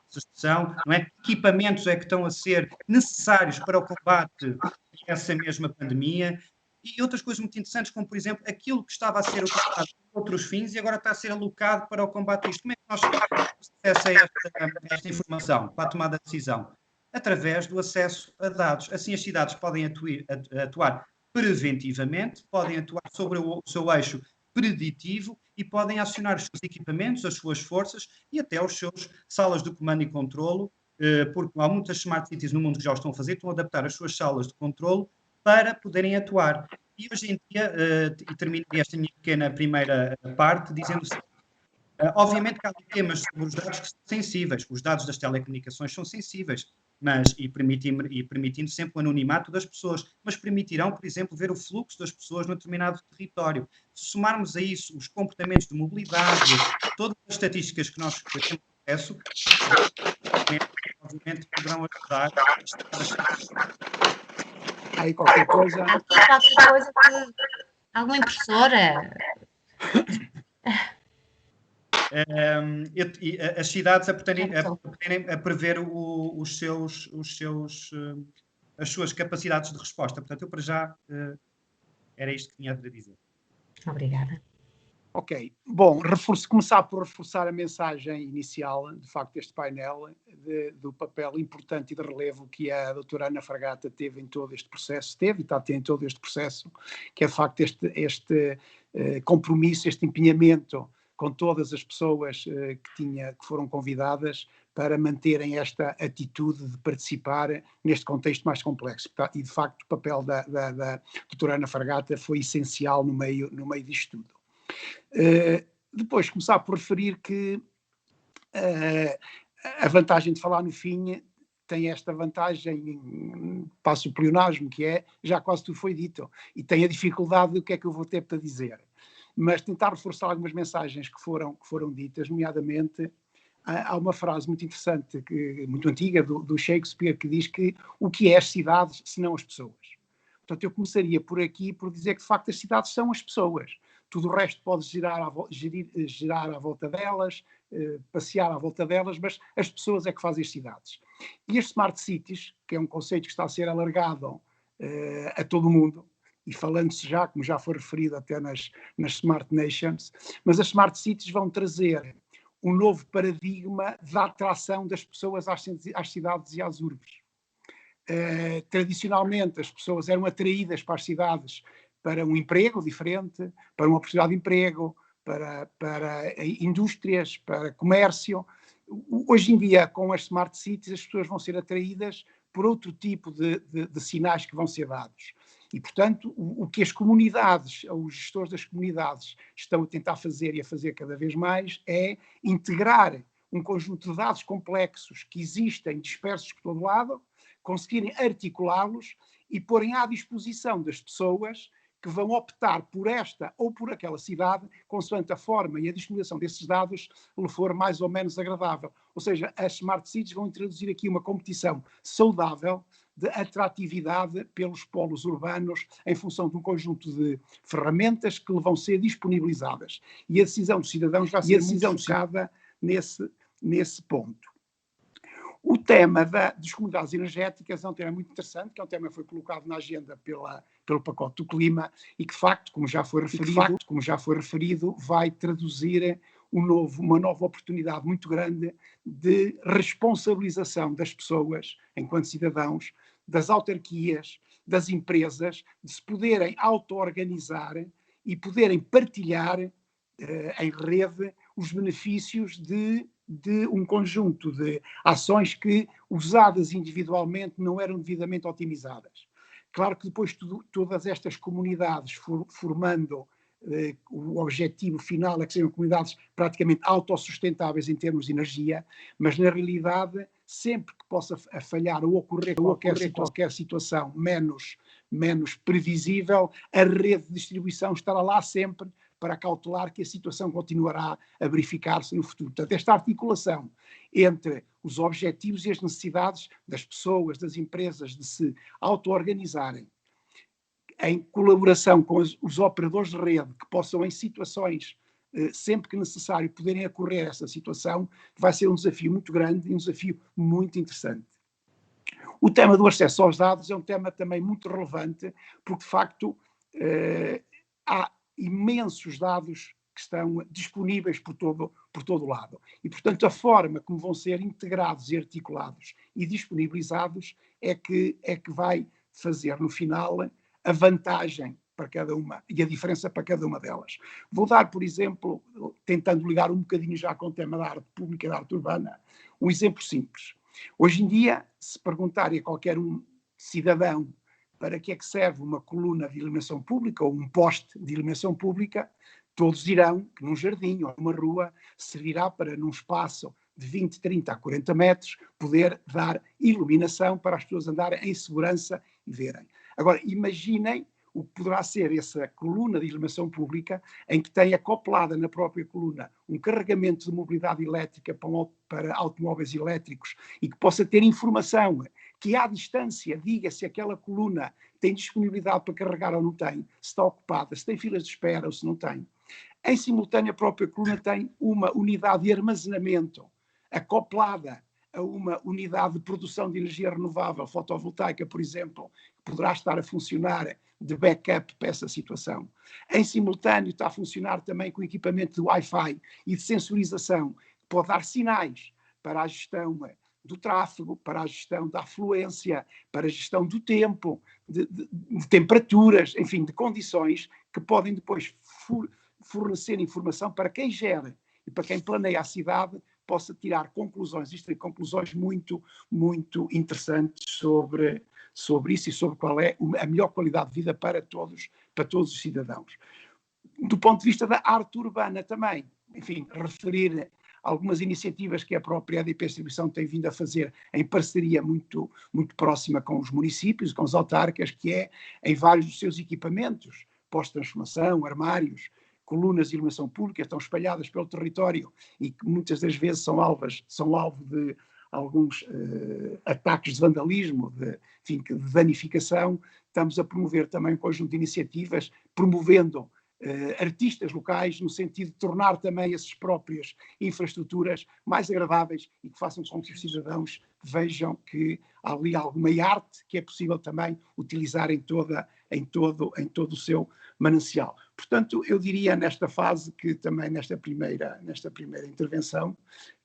Speaker 8: não é? Que equipamentos é que estão a ser necessários para o combate a essa mesma pandemia, e outras coisas muito interessantes, como, por exemplo, aquilo que estava a ser utilizado para outros fins e agora está a ser alocado para o combate a isto. Como é que nós temos acesso a esta informação, para a tomada de decisão? Através do acesso a dados. Assim, as cidades podem atuar preventivamente, podem atuar sobre o seu eixo preditivo e podem acionar os seus equipamentos, as suas forças e até os seus salas de comando e controlo, porque há muitas smart cities no mundo que já o estão a fazer, estão a adaptar as suas salas de controlo para poderem atuar. E hoje em dia, e termino esta minha pequena primeira parte, dizendo o seguinte, obviamente que há temas sobre os dados que são sensíveis, os dados das telecomunicações são sensíveis, mas, e permitindo sempre o anonimato das pessoas, mas permitirão, por exemplo, ver o fluxo das pessoas num determinado território. Se somarmos a isso os comportamentos de mobilidade, todas as estatísticas que nós temos acesso, obviamente poderão ajudar
Speaker 9: aí qualquer coisa.
Speaker 7: Qualquer coisa que... Alguma impressora?
Speaker 8: As cidades a prever as suas capacidades de resposta. Portanto, eu para já era isto que tinha a dizer.
Speaker 7: Obrigada.
Speaker 9: Ok. Bom, começar por reforçar a mensagem inicial, de facto, deste painel, do papel importante e de relevo que a doutora Ana Fragata teve em todo este processo, e está a ter em todo este processo, que é, de facto, este compromisso, este empenhamento com todas as pessoas que foram convidadas para manterem esta atitude de participar neste contexto mais complexo. E, de facto, o papel da doutora Ana Fragata foi essencial no meio disto tudo. Depois, começar por referir que a vantagem de falar no fim tem esta vantagem, passo o pleonasmo, que é já quase tudo foi dito, e tem a dificuldade do que é que eu vou ter para dizer. Mas tentar reforçar algumas mensagens que foram ditas, nomeadamente, há uma frase muito interessante, muito antiga, do Shakespeare, que diz que o que é as cidades, senão as pessoas. Portanto, eu começaria por aqui por dizer que, de facto, as cidades são as pessoas. Tudo o resto pode girar à volta delas, passear à volta delas, mas as pessoas é que fazem as cidades. E as Smart Cities, que é um conceito que está a ser alargado a todo o mundo, e falando-se já, como já foi referido até nas Smart Nations, mas as Smart Cities vão trazer um novo paradigma da atração das pessoas às cidades e às urbes. Tradicionalmente, as pessoas eram atraídas para as cidades para um emprego diferente, para uma oportunidade de emprego, para indústrias, para comércio. Hoje em dia, com as Smart Cities, as pessoas vão ser atraídas por outro tipo de sinais que vão ser dados. E, portanto, o que as comunidades, os gestores das comunidades estão a tentar fazer e a fazer cada vez mais é integrar um conjunto de dados complexos que existem dispersos por todo lado, conseguirem articulá-los e porem à disposição das pessoas que vão optar por esta ou por aquela cidade, consoante a forma e a disponibilização desses dados lhe for mais ou menos agradável. Ou seja, as Smart Cities vão introduzir aqui uma competição saudável de atratividade pelos polos urbanos em função de um conjunto de ferramentas que lhe vão ser disponibilizadas. E a decisão dos cidadãos vai ser muito focada nesse ponto. O tema das comunidades energéticas é um tema muito interessante, que é um tema que foi colocado na agenda pelo pacote do clima e que, de facto, como já foi referido, vai traduzir uma nova oportunidade muito grande de responsabilização das pessoas, enquanto cidadãos, das autarquias, das empresas, de se poderem auto-organizar e poderem partilhar em rede os benefícios de um conjunto de ações que, usadas individualmente, não eram devidamente otimizadas. Claro que depois todas estas comunidades formando o objetivo final é que sejam comunidades praticamente autossustentáveis em termos de energia, mas na realidade, sempre que possa falhar ou ocorrer qualquer situação menos previsível, a rede de distribuição estará lá sempre para cautelar que a situação continuará a verificar-se no futuro. Portanto, esta articulação entre os objetivos e as necessidades das pessoas, das empresas, de se auto-organizarem, em colaboração com os operadores de rede, que possam, em situações, sempre que necessário, poderem acorrer a essa situação, vai ser um desafio muito grande e um desafio muito interessante. O tema do acesso aos dados é um tema também muito relevante, porque, de facto, há imensos dados que estão disponíveis por todo lado. E, portanto, a forma como vão ser integrados e articulados e disponibilizados é que vai fazer, no final, a vantagem para cada uma e a diferença para cada uma delas. Vou dar, por exemplo, tentando ligar um bocadinho já com o tema da arte pública e da arte urbana, um exemplo simples. Hoje em dia, se perguntarem a qualquer cidadão para que é que serve uma coluna de iluminação pública ou um poste de iluminação pública, todos dirão que num jardim ou numa rua servirá para, num espaço de 20, 30 a 40 metros, poder dar iluminação para as pessoas andarem em segurança e verem. Agora, imaginem o que poderá ser essa coluna de iluminação pública, em que tem acoplada na própria coluna um carregamento de mobilidade elétrica para automóveis elétricos e que possa ter informação que à distância diga se aquela coluna tem disponibilidade para carregar ou não tem, se está ocupada, se tem filas de espera ou se não tem. Em simultâneo, a própria coluna tem uma unidade de armazenamento acoplada a uma unidade de produção de energia renovável, fotovoltaica, por exemplo, que poderá estar a funcionar de backup para essa situação. Em simultâneo, está a funcionar também com equipamento de Wi-Fi e de sensorização, que pode dar sinais para a gestão do tráfego, para a gestão da afluência, para a gestão do tempo, de temperaturas, enfim, de condições que podem depois fornecer informação para quem gera e para quem planeia a cidade possa tirar conclusões, isto é, conclusões muito, muito interessantes sobre isso e sobre qual é a melhor qualidade de vida para todos os cidadãos. Do ponto de vista da arte urbana também, enfim, referir algumas iniciativas que a própria EDP Distribuição tem vindo a fazer em parceria muito, muito próxima com os municípios, com as autarcas, que é em vários dos seus equipamentos, pós-transformação, armários, colunas de iluminação pública, estão espalhadas pelo território e que muitas das vezes são alvo de alguns ataques de vandalismo, de danificação. Estamos a promover também um conjunto de iniciativas, promovendo artistas locais, no sentido de tornar também essas próprias infraestruturas mais agradáveis e que façam com que os cidadãos vejam que há ali alguma arte que é possível também utilizar em todo o seu manancial. Portanto, eu diria nesta fase que também nesta primeira intervenção,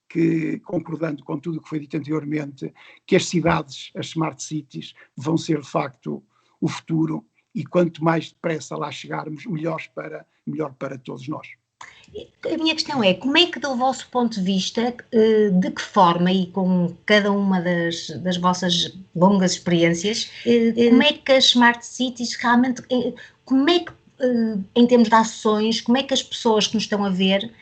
Speaker 9: que, concordando com tudo o que foi dito anteriormente, que as cidades, as smart cities, vão ser de facto o futuro e quanto mais depressa lá chegarmos, melhor para todos nós.
Speaker 7: A minha questão é, como é que, do vosso ponto de vista, de que forma, e com cada uma das vossas longas experiências, como é que as smart cities realmente, como é que, em termos de ações, como é que as pessoas que nos estão a ver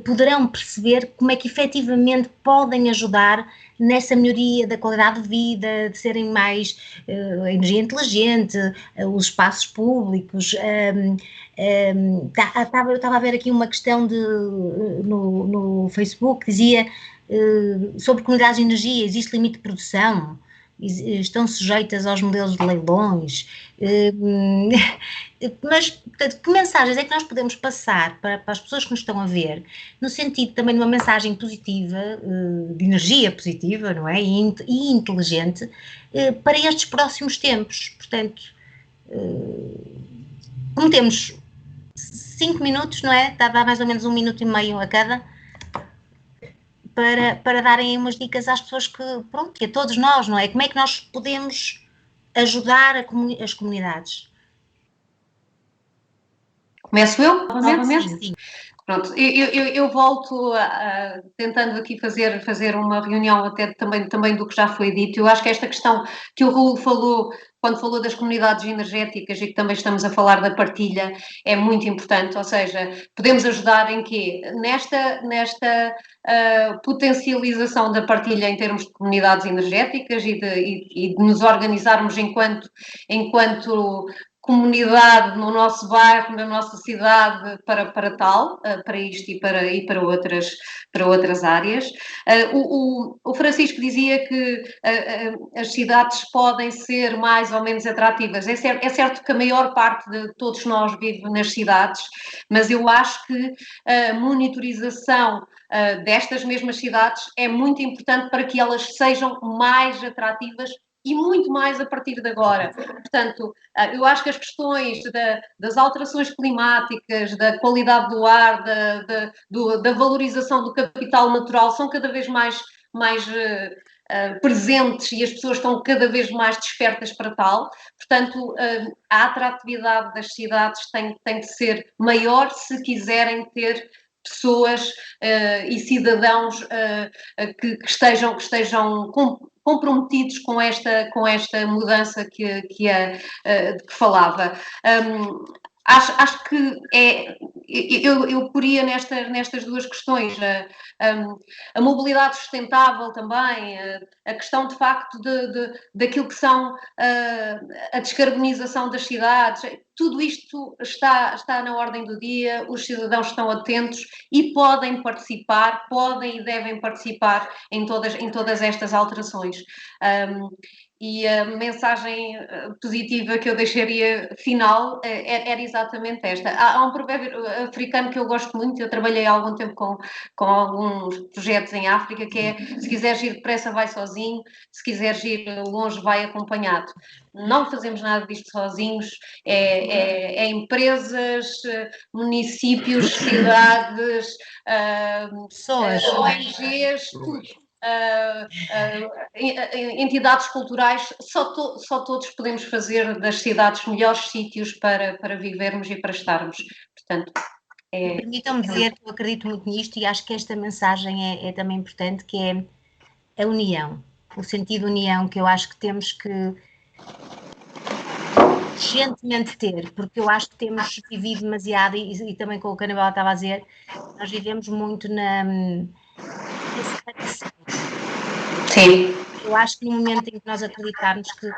Speaker 7: poderão perceber como é que efetivamente podem ajudar nessa melhoria da qualidade de vida, de serem mais energia inteligente, os espaços públicos. Eu estava a ver aqui uma questão no Facebook que dizia sobre comunidades de energia, existe limite de produção, estão sujeitas aos modelos de leilões, mas portanto, que mensagens é que nós podemos passar para as pessoas que nos estão a ver, no sentido também de uma mensagem positiva, de energia positiva, não é? E inteligente, para estes próximos tempos. Portanto, como temos 5 minutos, não é? Dá mais ou menos 1 minuto e meio a cada, para darem umas dicas às pessoas que a todos nós, não é? Como é que nós podemos ajudar as comunidades?
Speaker 4: Começo eu? Novamente?
Speaker 7: Sim.
Speaker 4: Pronto, eu volto tentando aqui fazer uma reunião até também do que já foi dito. Eu acho que esta questão que o Raul falou quando falou das comunidades energéticas e que também estamos a falar da partilha, é muito importante, ou seja, podemos ajudar em quê? Nesta potencialização da partilha em termos de comunidades energéticas e de nos organizarmos enquanto comunidade no nosso bairro, na nossa cidade, para isto e para outras áreas. O Francisco dizia que as cidades podem ser mais ou menos atrativas. É certo que a maior parte de todos nós vive nas cidades, mas eu acho que a monitorização destas mesmas cidades é muito importante para que elas sejam mais atrativas e muito mais a partir de agora. Portanto, eu acho que as questões das alterações climáticas, da qualidade do ar, da valorização do capital natural são cada vez mais presentes e as pessoas estão cada vez mais despertas para tal. Portanto, a atratividade das cidades tem de ser maior se quiserem ter pessoas e cidadãos que estejam comprometidos com esta mudança de que falava. Acho que eu poria nestas duas questões a mobilidade sustentável também, a questão de facto daquilo que são a descarbonização das cidades. Tudo isto está na ordem do dia, os cidadãos estão atentos e podem e devem participar em todas estas alterações. E a mensagem positiva que eu deixaria final era exatamente esta. Há um provérbio africano que eu gosto muito, eu trabalhei há algum tempo com alguns projetos em África, que é: se quiseres ir depressa vai sozinho, se quiseres ir longe vai acompanhado. Não fazemos nada disto sozinhos, é empresas, municípios, cidades,
Speaker 7: Pessoas.
Speaker 4: ONGs, tudo. Entidades culturais, só todos podemos fazer das cidades melhores sítios para vivermos e para estarmos. Portanto,
Speaker 7: permitam-me dizer que eu acredito muito nisto e acho que esta mensagem é também importante, que é a união, o sentido de união que eu acho que temos que urgentemente ter, porque eu acho que temos vivido demasiado, e também com o que a Anabela estava a dizer, nós vivemos muito na separação.
Speaker 4: sim.
Speaker 7: Eu acho que no momento em que nós acreditarmos que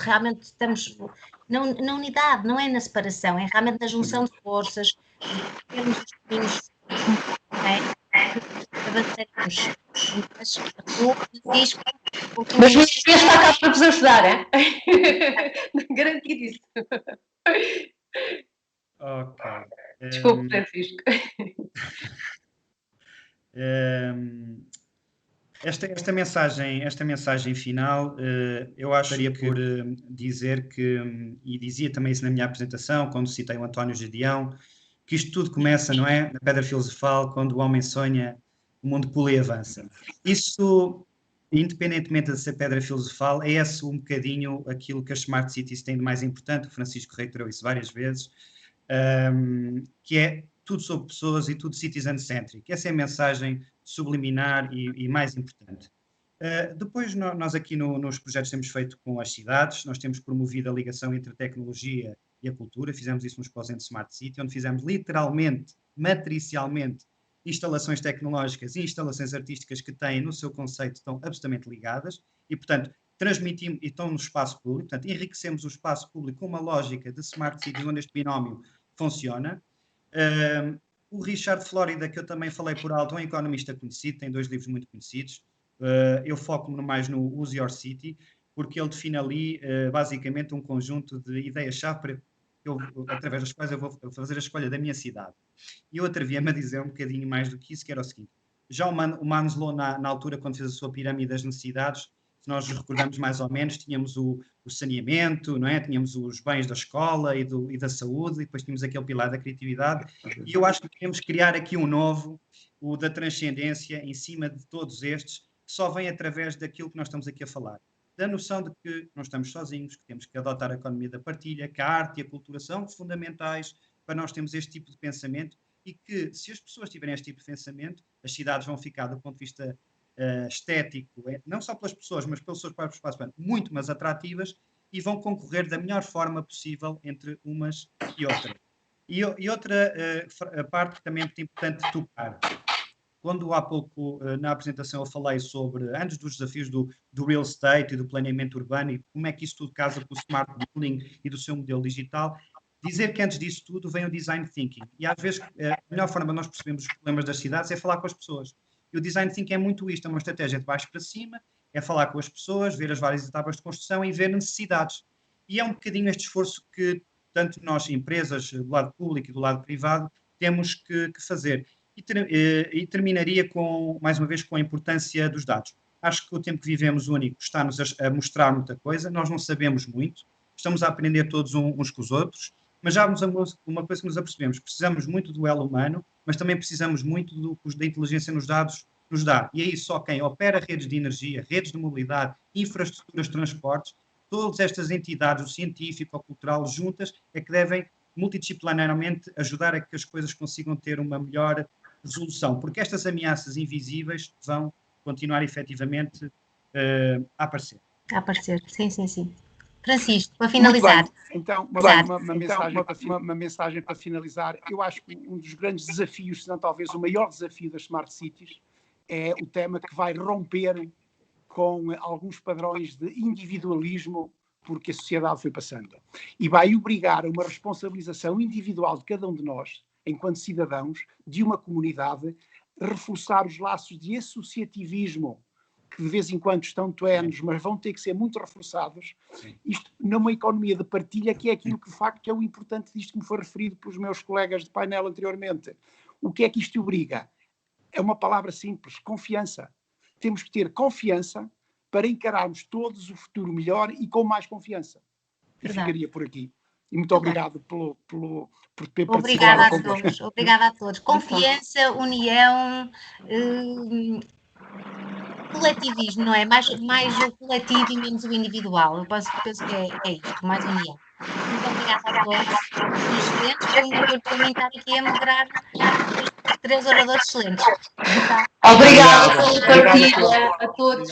Speaker 7: realmente estamos na unidade, não é na separação, é realmente na junção de forças, de termos os caminhos, avançaremos.
Speaker 4: Mas o ISP está cá para vos ajudar, é? Garantido isso.
Speaker 8: Ok.
Speaker 4: Desculpe, Francisco.
Speaker 8: Esta mensagem final, eu acharia por dizer que, e dizia também isso na minha apresentação, quando citei o António Gedeão, que isto tudo começa, não é? Na pedra filosofal, quando o homem sonha, o mundo pula e avança. Isso, independentemente de ser pedra filosofal, é esse um bocadinho aquilo que as Smart Cities têm de mais importante, o Francisco reiterou isso várias vezes, que é tudo sobre pessoas e tudo citizen-centric. Essa é a mensagem subliminar e mais importante. Depois, nós aqui nos projetos temos feito com as cidades, nós temos promovido a ligação entre a tecnologia e a cultura, fizemos isso nos Posent Smart City, onde fizemos literalmente, matricialmente, instalações tecnológicas e instalações artísticas que têm no seu conceito, estão absolutamente ligadas e, portanto, transmitimos e estão no espaço público, portanto, enriquecemos o espaço público com uma lógica de Smart City, onde este binómio funciona. O Richard Florida, que eu também falei por alto, é um economista conhecido, tem 2 livros muito conhecidos. Eu foco-me mais no Use Your City, porque ele define ali basicamente um conjunto de ideias-chave através das quais eu vou fazer a escolha da minha cidade. E eu atrevia-me a dizer um bocadinho mais do que isso, que era o seguinte: já o Maslow, na altura, quando fez a sua pirâmide das necessidades, se nós nos recordamos mais ou menos, tínhamos o saneamento, não é? Tínhamos os bens da escola e da saúde, e depois tínhamos aquele pilar da criatividade, e eu acho que queremos criar aqui um novo, o da transcendência, em cima de todos estes, que só vem através daquilo que nós estamos aqui a falar, da noção de que não estamos sozinhos, que temos que adotar a economia da partilha, que a arte e a cultura são fundamentais para nós termos este tipo de pensamento, e que, se as pessoas tiverem este tipo de pensamento, as cidades vão ficar, do ponto de vista estético, não só pelas pessoas, mas pelos seus próprios espaços, muito mais atrativas, e vão concorrer da melhor forma possível entre umas e outras. E outra parte que também é muito importante tocar. Quando há pouco na apresentação eu falei sobre, antes dos desafios do real estate e do planeamento urbano e como é que isso tudo casa com o smart building e do seu modelo digital, dizer que antes disso tudo vem o design thinking. E às vezes a melhor forma de nós percebermos os problemas das cidades é falar com as pessoas. E o design thinking é muito isto, é uma estratégia de baixo para cima, é falar com as pessoas, ver as várias etapas de construção e ver necessidades. E é um bocadinho este esforço que tanto nós, empresas, do lado público e do lado privado, temos que fazer. E terminaria mais uma vez, com a importância dos dados. Acho que o tempo que vivemos único está-nos a mostrar muita coisa, nós não sabemos muito, estamos a aprender todos uns com os outros, mas já uma coisa que nos apercebemos, precisamos muito do elo humano, mas também precisamos muito do que a inteligência nos dados nos dá. E aí só quem opera redes de energia, redes de mobilidade, infraestruturas de transportes, todas estas entidades, o científico, o cultural, juntas, é que devem multidisciplinarmente ajudar a que as coisas consigam ter uma melhor resolução, porque estas ameaças invisíveis vão continuar efetivamente a aparecer.
Speaker 7: A aparecer, sim. Francisco, para finalizar.
Speaker 9: Então, uma mensagem para finalizar. Eu acho que um dos grandes desafios, se não talvez o maior desafio das Smart Cities, é o tema que vai romper com alguns padrões de individualismo porque a sociedade foi passando. E vai obrigar a uma responsabilização individual de cada um de nós, enquanto cidadãos, de uma comunidade, reforçar os laços de associativismo, que de vez em quando estão tenues, mas vão ter que ser muito reforçados. Sim. Isto numa economia de partilha, que é aquilo que de facto é o importante disto que me foi referido pelos meus colegas de painel anteriormente. O que é que isto obriga? É uma palavra simples, confiança. Temos que ter confiança para encararmos todos o futuro melhor e com mais confiança. E ficaria por aqui. E muito obrigado por ter participado.
Speaker 7: Obrigada a todos. Obrigada a todos. Confiança, união, coletivismo, não é? Mais o coletivo e menos o individual. Eu penso que é isto, mais união. Muito obrigada a todos. Excelentes. Foi um orgulho para mim estar aqui a moderar 3 oradores excelentes.
Speaker 10: Obrigada pela partilha a todos.